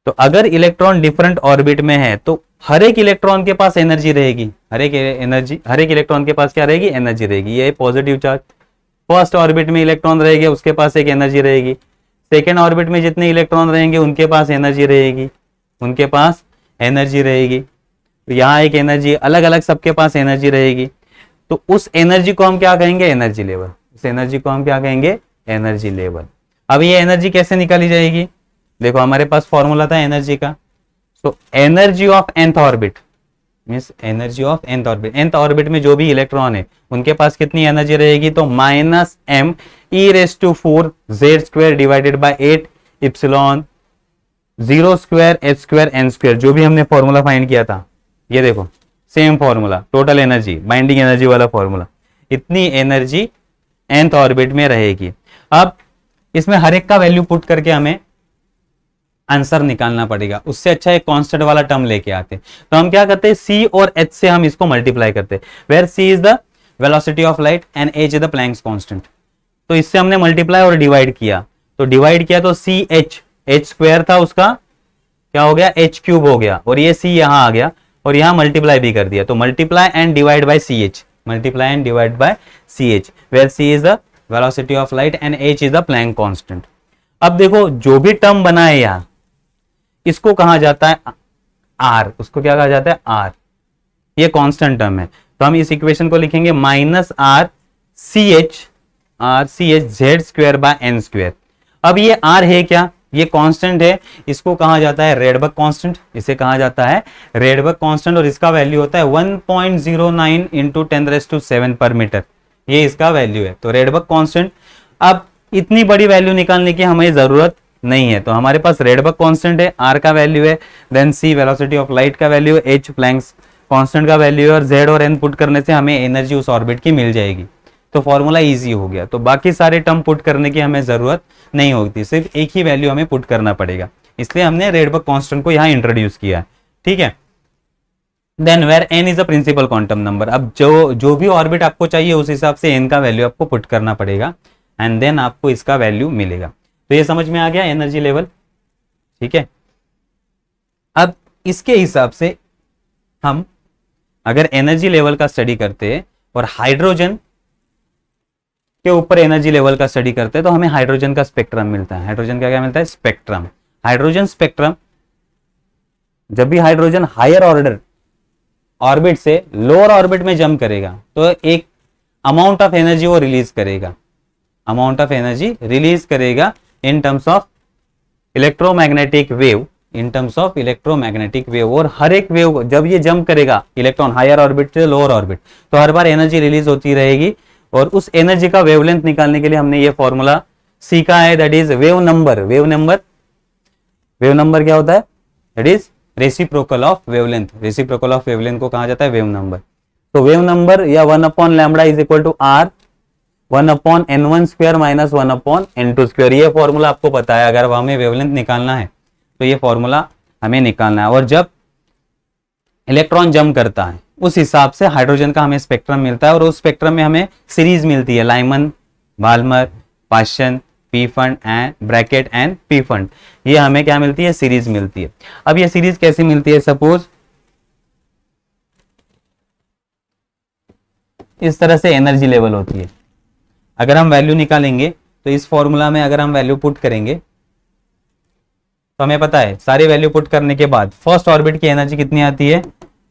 तो अगर इलेक्ट्रॉन डिफरेंट ऑर्बिट में है तो हर एक इलेक्ट्रॉन के पास एनर्जी रहेगी, हर एक इलेक्ट्रॉन के पास क्या रहेगी? एनर्जी रहेगी। ये पॉजिटिव चार्ज, फर्स्ट ऑर्बिट में इलेक्ट्रॉन रहेंगे उसके पास एक एनर्जी रहेगी, सेकेंड ऑर्बिट में जितने इलेक्ट्रॉन रहेंगे उनके पास एनर्जी रहेगी, उनके पास एनर्जी रहेगी। तो यहाँ एक एनर्जी, अलग अलग सबके पास एनर्जी रहेगी। तो उस एनर्जी को हम क्या कहेंगे? Energy level. उस एनर्जी को हम क्या कहेंगे? Energy level. अब ये एनर्जी कैसे निकाली जाएगी? देखो हमारे पास फॉर्मूला था एनर्जी का। So energy of nth orbit means energy of nth orbit, nth orbit में जो भी इलेक्ट्रॉन है उनके पास कितनी एनर्जी रहेगी? तो minus m e raise to 4 z square divided by 8 epsilon 0 square h square n square, जो भी हमने फॉर्मूला फाइंड किया था, ये देखो same formula, total energy, binding energy वाला फॉर्मूला। इतनी एनर्जी nth ऑर्बिट में रहेगी। अब इसमें हर एक का वैल्यू पुट करके हमें आंसर निकालना पड़ेगा, उससे अच्छा एक कांस्टेंट वाला टर्म लेके आते। तो हम क्या करते हैं? c और h से हम इसको मल्टीप्लाई करते हैं, where c is the velocity of light and h is the Planck's constant. तो इससे हमने मल्टीप्लाई और डिवाइड किया, तो डिवाइड किया तो सी एच, h स्क्वायर था उसका क्या हो गया? h क्यूब हो गया, और ये c यहां आ गया और यहां मल्टीप्लाई भी कर दिया, तो multiply and divide by c h, multiply and divide by c h, where c is the velocity of light and h is the Planck constant. अब देखो जो भी टर्म बना है यहां, इसको कहा जाता है r, उसको क्या कहा जाता है? r, ये कांस्टेंट टर्म है। तो हम इस इक्वेशन को लिखेंगे minus r c h z square by n square. अब ये r है क्या? ये कांस्टेंट है, इसको कहा जाता है रेडबर्ग कांस्टेंट, इसे कहा जाता है रेडबर्ग कांस्टेंट, और इसका वैल्यू होता है 1.09 इंटू 10⁷ पर मीटर, ये इसका वैल्यू है। तो रेडबर्ग कांस्टेंट, अब इतनी बड़ी वैल्यू निकालने की हमें जरूरत नहीं है, तो हमारे पास रेडबर्ग कांस्टेंट है, r का वैल्यू है, then c velocity of light का वैल्यू है, h प्लैंक्स कांस्टेंट का वैल्यू है, और z और n पुट करने से हमें एनर्जी उस ऑर्बिट की मिल जाएगी। तो फॉर्मूला इजी हो गया। तो बाकी सारे टर्म पुट करने की हमें जरूरत नहीं होती, सिर्फ एक ही वैल्यू हमें पुट करना पड़ेगा, इसलिए हमने रेडबर्ग कांस्टेंट को यहाँ इंट्रोड्यूस किया है, ठीक है। Then where n is a principal quantum number. अब जो भी ऑर्बिट आपको चाहिए उस हिसाब से n का वैल्यू आपको पुट करना पड़ेगा एंड देन आपको इसका वैल्यू मिलेगा। तो ये समझ में आ गया एनर्जी लेवल, ठीक है। अब इसके हिसाब से हम अगर एनर्जी लेवल का स्टडी करते हैं और हाइड्रोजन के ऊपर एनर्जी लेवल का स्टडी करते हैं तो हमें हाइड्रोजन का स्पेक्ट्रम मिलता है। हाइड्रोजन का क्या मिलता है? स्पेक्ट्रम। हाइड्रोजन स्पेक्ट्रम, जब भी हाइड्रोजन हायर ऑर्डर ऑर्बिट से लोअर ऑर्बिट में जंप करेगा तो एक अमाउंट ऑफ एनर्जी वो रिलीज करेगा, अमाउंट ऑफ एनर्जी रिलीज करेगा इन terms of electromagnetic wave, in terms of electromagnetic wave. और हर एक वेव जब ये जंप करेगा इलेक्ट्रॉन हायर ऑर्बिट से लोअर ऑर्बिट तो हर बार एनर्जी रिलीज होती रहेगी। और उस एनर्जी का वेवलेंथ निकालने के लिए हमने ये फॉर्मूला सीखा है, that is wave number. Wave number क्या होता है? That is reciprocal of wavelength. Reciprocal of wavelength को कहा जाता है वेव नंबर। तो वेव नंबर या 1/λ is equal to R 1/n1 square minus 1/n2 square. ये फॉर्मूला आपको पता है, अगर हमें वेवलेंथ निकालना है तो ये फॉर्मूला हमें निकालना है। और जब इलेक्ट्रॉन जंप करता है उस हिसाब से हाइड्रोजन का हमें स्पेक्ट्रम मिलता है और उस स्पेक्ट्रम में हमें सीरीज मिलती है, Lyman, Balmer, Paschen, Pfund and Brackett and Pfund. ये हमें क्या मिलती है? सीरीज मिलती है। अब ये सीरीज कैसे मिलती है? सपोज इस तरह से एनर्जी लेवल होती है। अगर हम वैल्यू निकालेंगे तो इस फॉर्मूला में अगर हम वैल्यू पुट करेंगे तो हमें पता है सारी वैल्यू पुट करने के बाद फर्स्ट ऑर्बिट की एनर्जी कितनी आती है?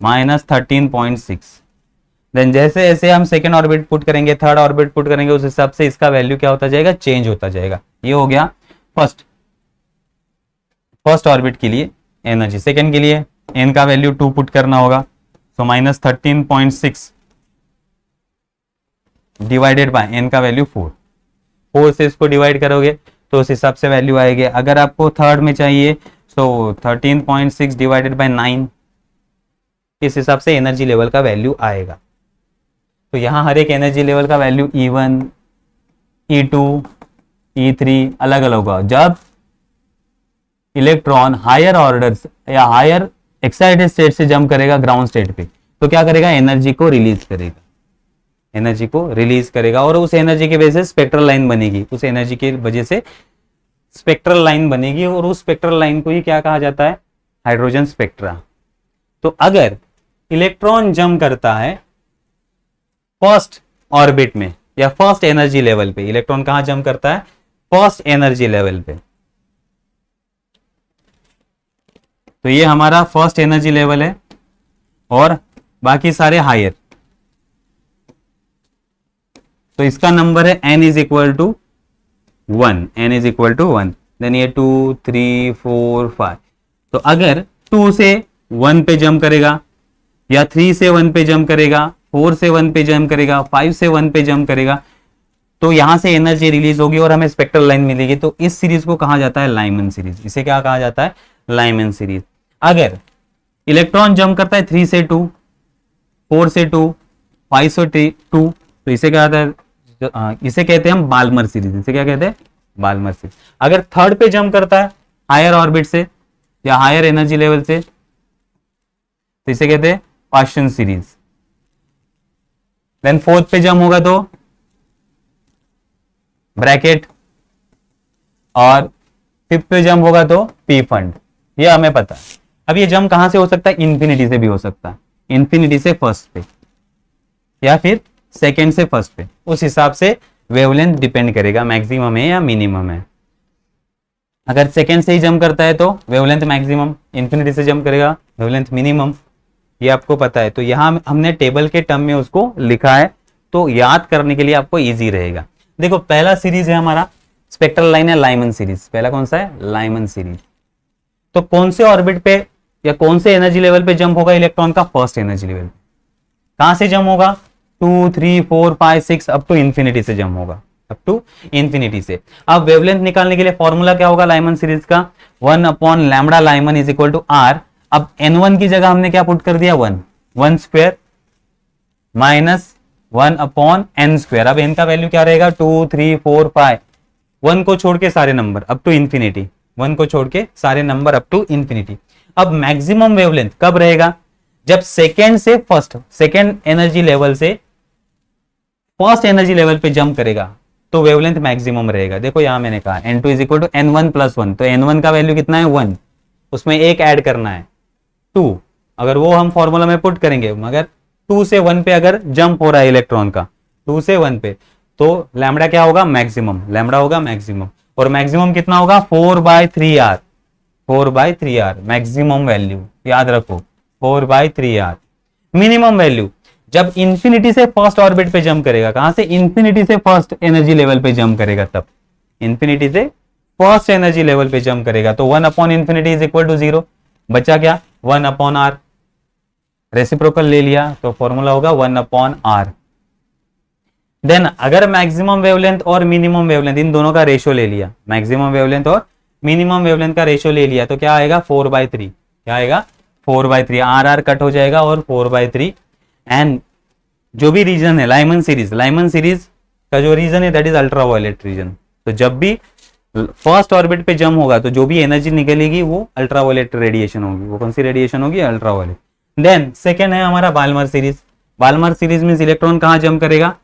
-13.6। देन जैसे जैसे हम सेकेंड ऑर्बिट पुट करेंगे, थर्ड ऑर्बिट पुट करेंगे, उस हिसाब से इसका वैल्यू क्या होता जाएगा? चेंज होता जाएगा। ये हो गया फर्स्ट ऑर्बिट के लिए एनर्जी। सेकेंड के लिए एन का वैल्यू 2 पुट करना होगा, सो -13.6 डिवाइडेड बाय एन का वैल्यू 4 से इसको डिवाइड करोगे तो उस हिसाब से वैल्यू आएगी। अगर आपको थर्ड में चाहिए तो 13.6 डिवाइडेड बाय 9, इस हिसाब से एनर्जी लेवल का वैल्यू आएगा। तो यहां हर एक एनर्जी लेवल का वैल्यू E1, E2, E3 अलग अलग होगा। जब इलेक्ट्रॉन हायर ऑर्डर या हायर एक्साइटेड स्टेट से जंप करेगा ग्राउंड स्टेट पे तो क्या करेगा? एनर्जी को रिलीज करेगा, एनर्जी को रिलीज करेगा और उस एनर्जी की वजह से स्पेक्ट्रल लाइन बनेगी, उस एनर्जी की वजह से स्पेक्ट्रल लाइन बनेगी और उस स्पेक्ट्रल लाइन को ही क्या कहा जाता है? Hydrogen spectra. तो अगर इलेक्ट्रॉन जंप करता है फर्स्ट ऑर्बिट में या फर्स्ट एनर्जी लेवल पे, इलेक्ट्रॉन कहां जंप करता है? फर्स्ट एनर्जी लेवल पे। तो ये हमारा फर्स्ट एनर्जी लेवल है और बाकी सारे हायर। तो इसका नंबर है n is equal to 1, n is equal to 1। Then ये 2, 3, 4, 5। तो अगर 2 से 1 पे जंप करेगा या 3 से 1 पे जंप करेगा, 4 से 1 पे जंप करेगा, 5 से 1 पे जंप करेगा तो यहां से एनर्जी रिलीज होगी और हमें स्पेक्ट्रल लाइन मिलेगी। तो इस सीरीज को कहा जाता है लाइमन सीरीज। इसे क्या कहा जाता है? Lyman series. अगर इलेक्ट्रॉन जंप करता है 3 से 2, 4 से 2, 5 से 2 तो इसे क्या कहते हैं? इसे कहते हैं हम बाल्मर सीरीज। इसे क्या कहते हैं? Balmer series. अगर थर्ड पे जंप करता है हायर ऑर्बिट से या हायर एनर्जी लेवल से तो इसे कहते हैं पाशन सीरीज। देन फोर्थ पे जंप होगा तो ब्रैकेट और फिफ्थ पे जंप होगा तो पी फंड। ये हमें पता है। अब ये जंप कहां से हो सकता है? इंफिनिटी से भी हो सकता है, इंफिनिटी से फर्स्ट पे या फिर सेकेंड से फर्स्ट पे। उस हिसाब से वेवलेंथ डिपेंड करेगा मैक्सिमम है या मिनिमम है। अगर सेकेंड से ही जंप करता है तो वेवलेंथ मैक्सिमम, इंफिनिटी से जंप करेगा वेवलेंथ मिनिमम। ये आपको पता है। तो यहां हमने टेबल के टर्म में उसको लिखा है तो याद करने के लिए आपको इजी रहेगा। देखो पहला सीरीज है हमारा स्पेक्ट्रल लाइन है लाइमन सीरीज। पहला कौन सा है? Lyman series. तो कौन से ऑर्बिट पे या कौन से एनर्जी लेवल पे जंप होगा इलेक्ट्रॉन का? First energy level. कहां से जंप होगा? 2, 3, 4, 5, 6 अप टू इंफिनिटी से जंप होगा, अप टू इंफिनिटी से। अब वेवलेंथ निकालने के लिए फॉर्मूला क्या होगा लाइमन सीरीज का? 1/λ Lyman is equal to R. अब n1 की जगह हमने क्या पुट कर दिया? 1 स्क्वायर माइनस 1/n स्क्वायर। अब n का वैल्यू क्या रहेगा? 2, 3, 4, 5। 1 को छोड़ के सारे नंबर अप टू इंफिनिटी, 1 को छोड़ के सारे नंबर अप टू इंफिनिटी। अब मैक्सिमम वेवलेंथ कब रहेगा? जब सेकेंड से फर्स्ट, सेकेंड एनर्जी लेवल से फर्स्ट एनर्जी लेवल पे जंप करेगा तो वेवलेंथ मैक्सिमम रहेगा। देखो यहां मैंने कहा n2 is equal to n1 plus 1, तो n1 का वैल्यू कितना है 1, उसमें एक ऐड करना है 2, अगर वो हम फॉर्मूला में पुट करेंगे, मगर 2 से 1 पे अगर जंप हो रहा है इलेक्ट्रॉन का 2 से 1 पे, तो लैम्डा क्या होगा, मैक्सिमम, लैम्डा होगा मैक्सिमम, और मैक्सिमम कितना होगा 4/3r, 4/3r मैक्सिमम वैल्यू, याद रखो 4/3r। मिनिमम वैल्यू जब इंफिनिटी से फर्स्ट ऑर्बिट पे जंप करेगा, कहां से, इंफिनिटी से फर्स्ट एनर्जी लेवल पे जंप करेगा, तब इंफिनिटी से फर्स्ट एनर्जी लेवल पे जंप करेगा तो 1/infinity इज इक्वल टू 0, बचा क्या 1/r, रेसिप्रोकल ले लिया तो फॉर्मूला होगा 1/r। देन अगर मैक्सिमम वेवलेंथ और मिनिमम वेवलेंथ इन दोनों का रेशियो ले लिया, मैक्सिमम वेवलेंथ और मिनिमम वेवलेंथ का रेशियो ले लिया तो क्या आएगा 4/3, क्या आएगा 4/3, आर कट हो जाएगा और 4/3। एंड जो भी रीजन है लाइमन सीरीज का जो रीजन है दैट इज अल्ट्रावायलेट रीजन, तो जब भी फर्स्ट ऑर्बिट पे जंप होगा तो जो भी एनर्जी निकलेगी वो अल्ट्रावायलेट रेडिएशन होगी, वो कौन सी रेडिएशन होगी, अल्ट्रावायलेट। देन सेकेंड है हमारा बाल्मर सीरीज, बाल्मर सीरीज में इलेक्ट्रॉन कहां जंप करेगा,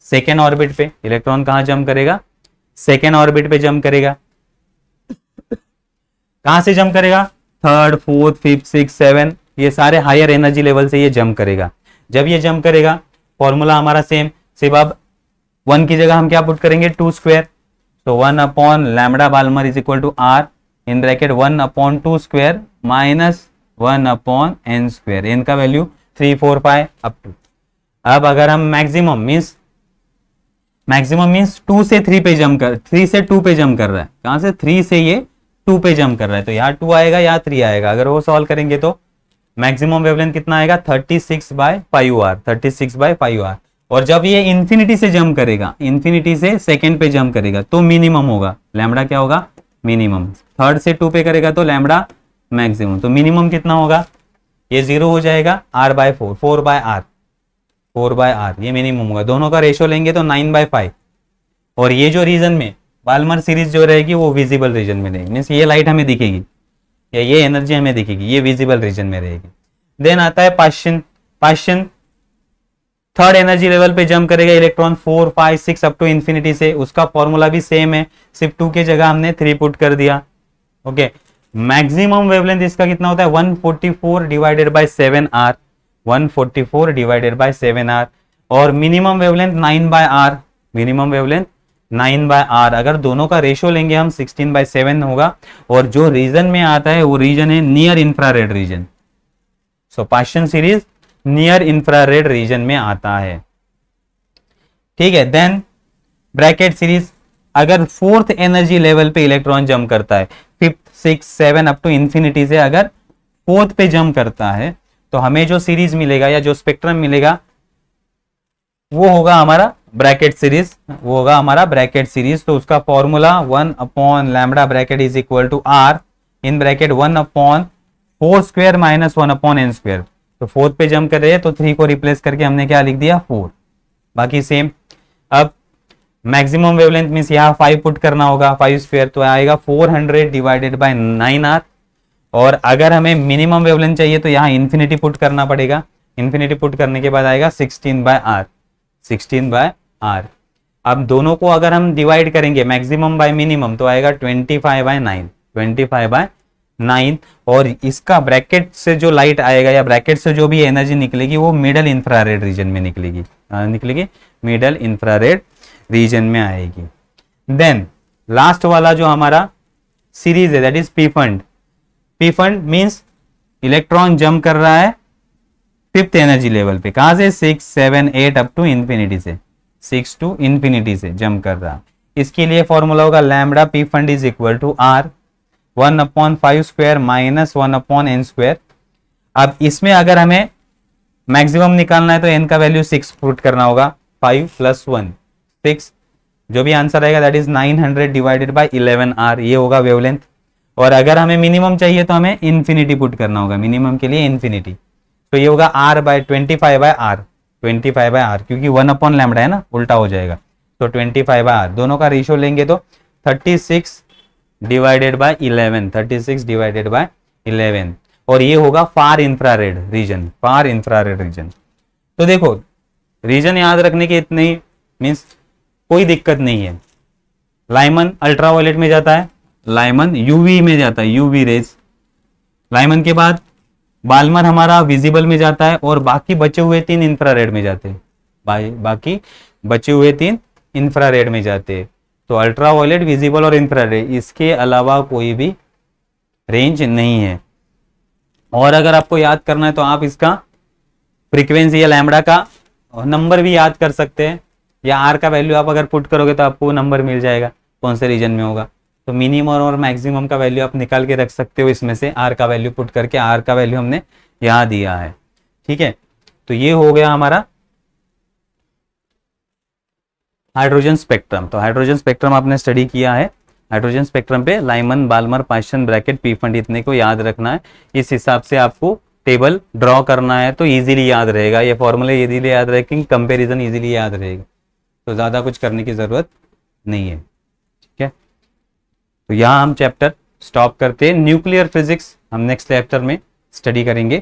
सेकेंड ऑर्बिट पे, इलेक्ट्रॉन कहां जंप करेगा, सेकेंड ऑर्बिट पे जंप करेगा, कहां से जंप करेगा, third, fourth, fifth, six, seven, ये सारे हायर एनर्जी लेवल से ये जंप करेगा। जब ये जंप करेगा फॉर्मूला हमारा सेम, सिर्फ अब 1 की जगह हम क्या पुट करेंगे 2 स्क्वायर, तो 1/λ Balmer is equal to r in bracket 1/2 square minus 1/n square, n का वैल्यू 3, 4, 5 अप टू। अब अगर हम मैक्सिमम मीन्स 2 से 3 पे जंप कर, 3 से 2 पे जंप कर रहा है, कहां से 3 से ये 2 पे जंप कर रहा है, तो यहाँ 2 आएगा या 3 आएगा, अगर वो सॉल्व करेंगे तो मैक्सिमम वेवलेंथ कितना आएगा 36/5r, 36/5r। और जब ये इंफिनिटी से जंप करेगा, इंफिनिटी से सेकेंड पे जंप करेगा तो मिनिमम होगा, लैम्डा क्या होगा मिनिमम, थर्ड से 2 पे करेगा तो लैम्डा मैक्सिमम, तो मिनिमम कितना होगा, ये 0 हो जाएगा r/4, 4/r ये मिनिमम होगा, दोनों का रेशियो लेंगे तो 9/5। और ये जो रीजन में बाल्मर सीरीज जो रहेगी वो विजिबल रीजन में रहेगी, मीन्स ये लाइट हमें दिखेगी या ये एनर्जी हमें दिखेगी, ये विजिबल रीजन में रहेगी। देन आता है पाश्चिन थर्ड एनर्जी लेवल पे जंप करेगा इलेक्ट्रॉन 4, 5, 6 अप टू इंफिनिटी से, उसका फॉर्मूला भी सेम है, सिर्फ 2 के जगह हमने 3 पुट कर दिया। ओके, मैक्सिमम वेवलेंथ इसका कितना होता है 144 divided by 7r, 144 divided by 7r, और minimum wavelength 9/r, minimum wavelength 9/r। अगर दोनों का रेशियो लेंगे हम 16/7 होगा, और जो रीजन में आता है वो रीजन है नियर इंफ्रारेड रीजन, सो पाश्चिन सीरीज नियर इंफ्रारेड रीजन में आता है, ठीक है। देन ब्रैकेट सीरीज, अगर फोर्थ एनर्जी लेवल पे इलेक्ट्रॉन जंप करता है, 5th, 6th, 7 up to infinity से अगर फोर्थ पे जंप करता है तो हमें जो सीरीज मिलेगा या जो स्पेक्ट्रम मिलेगा वो होगा हमारा ब्रैकेट सीरीज, वो होगा हमारा ब्रैकेट सीरीज। तो उसका formula 1/λ Brackett is equal to r in bracket 1/4 square minus 1/n square. तो फोर्थ पे जंप कर रहे हैं तो 3 को रिप्लेस करके हमने क्या लिख दिया 4, बाकी सेम। अब मैक्सिमम वेवलेंथ मींस यहाँ 5 पुट करना होगा, 5 स्क्वायर तो आएगा 400 डिवाइडेड बाय 9r। और अगर हमें मिनिमम वेवलेंथ चाहिए तो यहाँ इन्फिनिटी पुट करना पड़ेगा, इन्फिनिटी पुट करने के बाद आएगा 16/r, 16/r। अब दोनों को अगर हम डिवाइड करेंगे मैक्सिमम बाय मिनिमम तो आएगा 25/9, 25/9। और इसका ब्रैकेट से जो लाइट आएगा या ब्रैकेट से जो भी एनर्जी निकलेगी वो मिडल इंफ्रारेड रीजन में निकलेगी, मिडल इंफ्रारेड रीजन में आएगी। देन लास्ट वाला जो हमारा सीरीज है that is P fund. P fund means electron jump कर रहा है 5th एनर्जी लेवल पे, कहां से 6, 7, 8 अप टू इंफिनिटी से, 6 टू इंफिनिटी से जंप कर रहा। इसके लिए फॉर्मूला होगा lambda Pfund is equal to r 1/5 square minus 1/n square. अब इसमें अगर हमें मैक्सिमम निकालना है तो n का वैल्यू 6 पुट करना होगा, 5 + 1 6, जो भी आंसर आएगा that is 900 divided by 11r, ये होगा वेवलेंथ। और अगर हमें मिनिमम चाहिए तो हमें इन्फिनिटी पुट करना होगा, मिनिमम के लिए इन्फिनिटी, तो ये होगा r/25/r, 25/r, क्योंकि 1/λ है ना, उल्टा हो जाएगा, तो 25/r। दोनों का रेशियो लेंगे तो 36 डिवाइडेड बाय 11, 36 डिवाइडेड बाय 11। और ये होगा फार इंफ्रारेड रीजन, फार इंफ्रारेड रीजन। तो देखो रीजन याद रखने के इतने ही, मीन्स कोई दिक्कत नहीं है। लाइमन अल्ट्रावायलेट में जाता है, लाइमन यूवी में जाता है, यूवी रेज। लाइमन के बाद बाल्मर हमारा विजिबल में जाता है और बाकी बचे हुए 3 इंफ्रारेड में जाते हैं, बाकी बचे हुए 3 इंफ्रारेड में जाते हैं। तो अल्ट्रावायलेट, विजिबल और इंफ्रारेड, इसके अलावा कोई भी रेंज नहीं है। और अगर आपको याद करना है तो आप इसका फ्रीक्वेंसी या लैम्बडा का नंबर भी याद कर सकते हैं, या आर का वैल्यू आप अगर पुट करोगे तो आपको नंबर मिल जाएगा कौन से रीजन में होगा। तो मिनिमम और मैक्सिमम का वैल्यू आप निकाल के रख सकते हो इसमें से, आर का वैल्यू पुट करके। आर का वैल्यू हमने यहाँ दिया है, ठीक है। तो ये हो गया हमारा हाइड्रोजन स्पेक्ट्रम। तो हाइड्रोजन स्पेक्ट्रम आपने स्टडी किया है। हाइड्रोजन स्पेक्ट्रम पे लाइमन, बाल्मर, पाइशन, ब्रैकेट, पीफंड इतने को याद रखना है। इस हिसाब से आपको टेबल ड्रॉ करना है तो इजीली याद रहेगा, ये फॉर्मूले इजीली याद रखेंगे, कंपैरिजन इजीली याद रहेगा, तो ज़्यादा कुछ करने की ज़रूरत नहीं है, ठीक है। तो यहाँ हम चैप्टर स्टॉप करते हैं। न्यूक्लियर फिजिक्स हम नेक्स्ट चैप्टर में स्टडी करेंगे।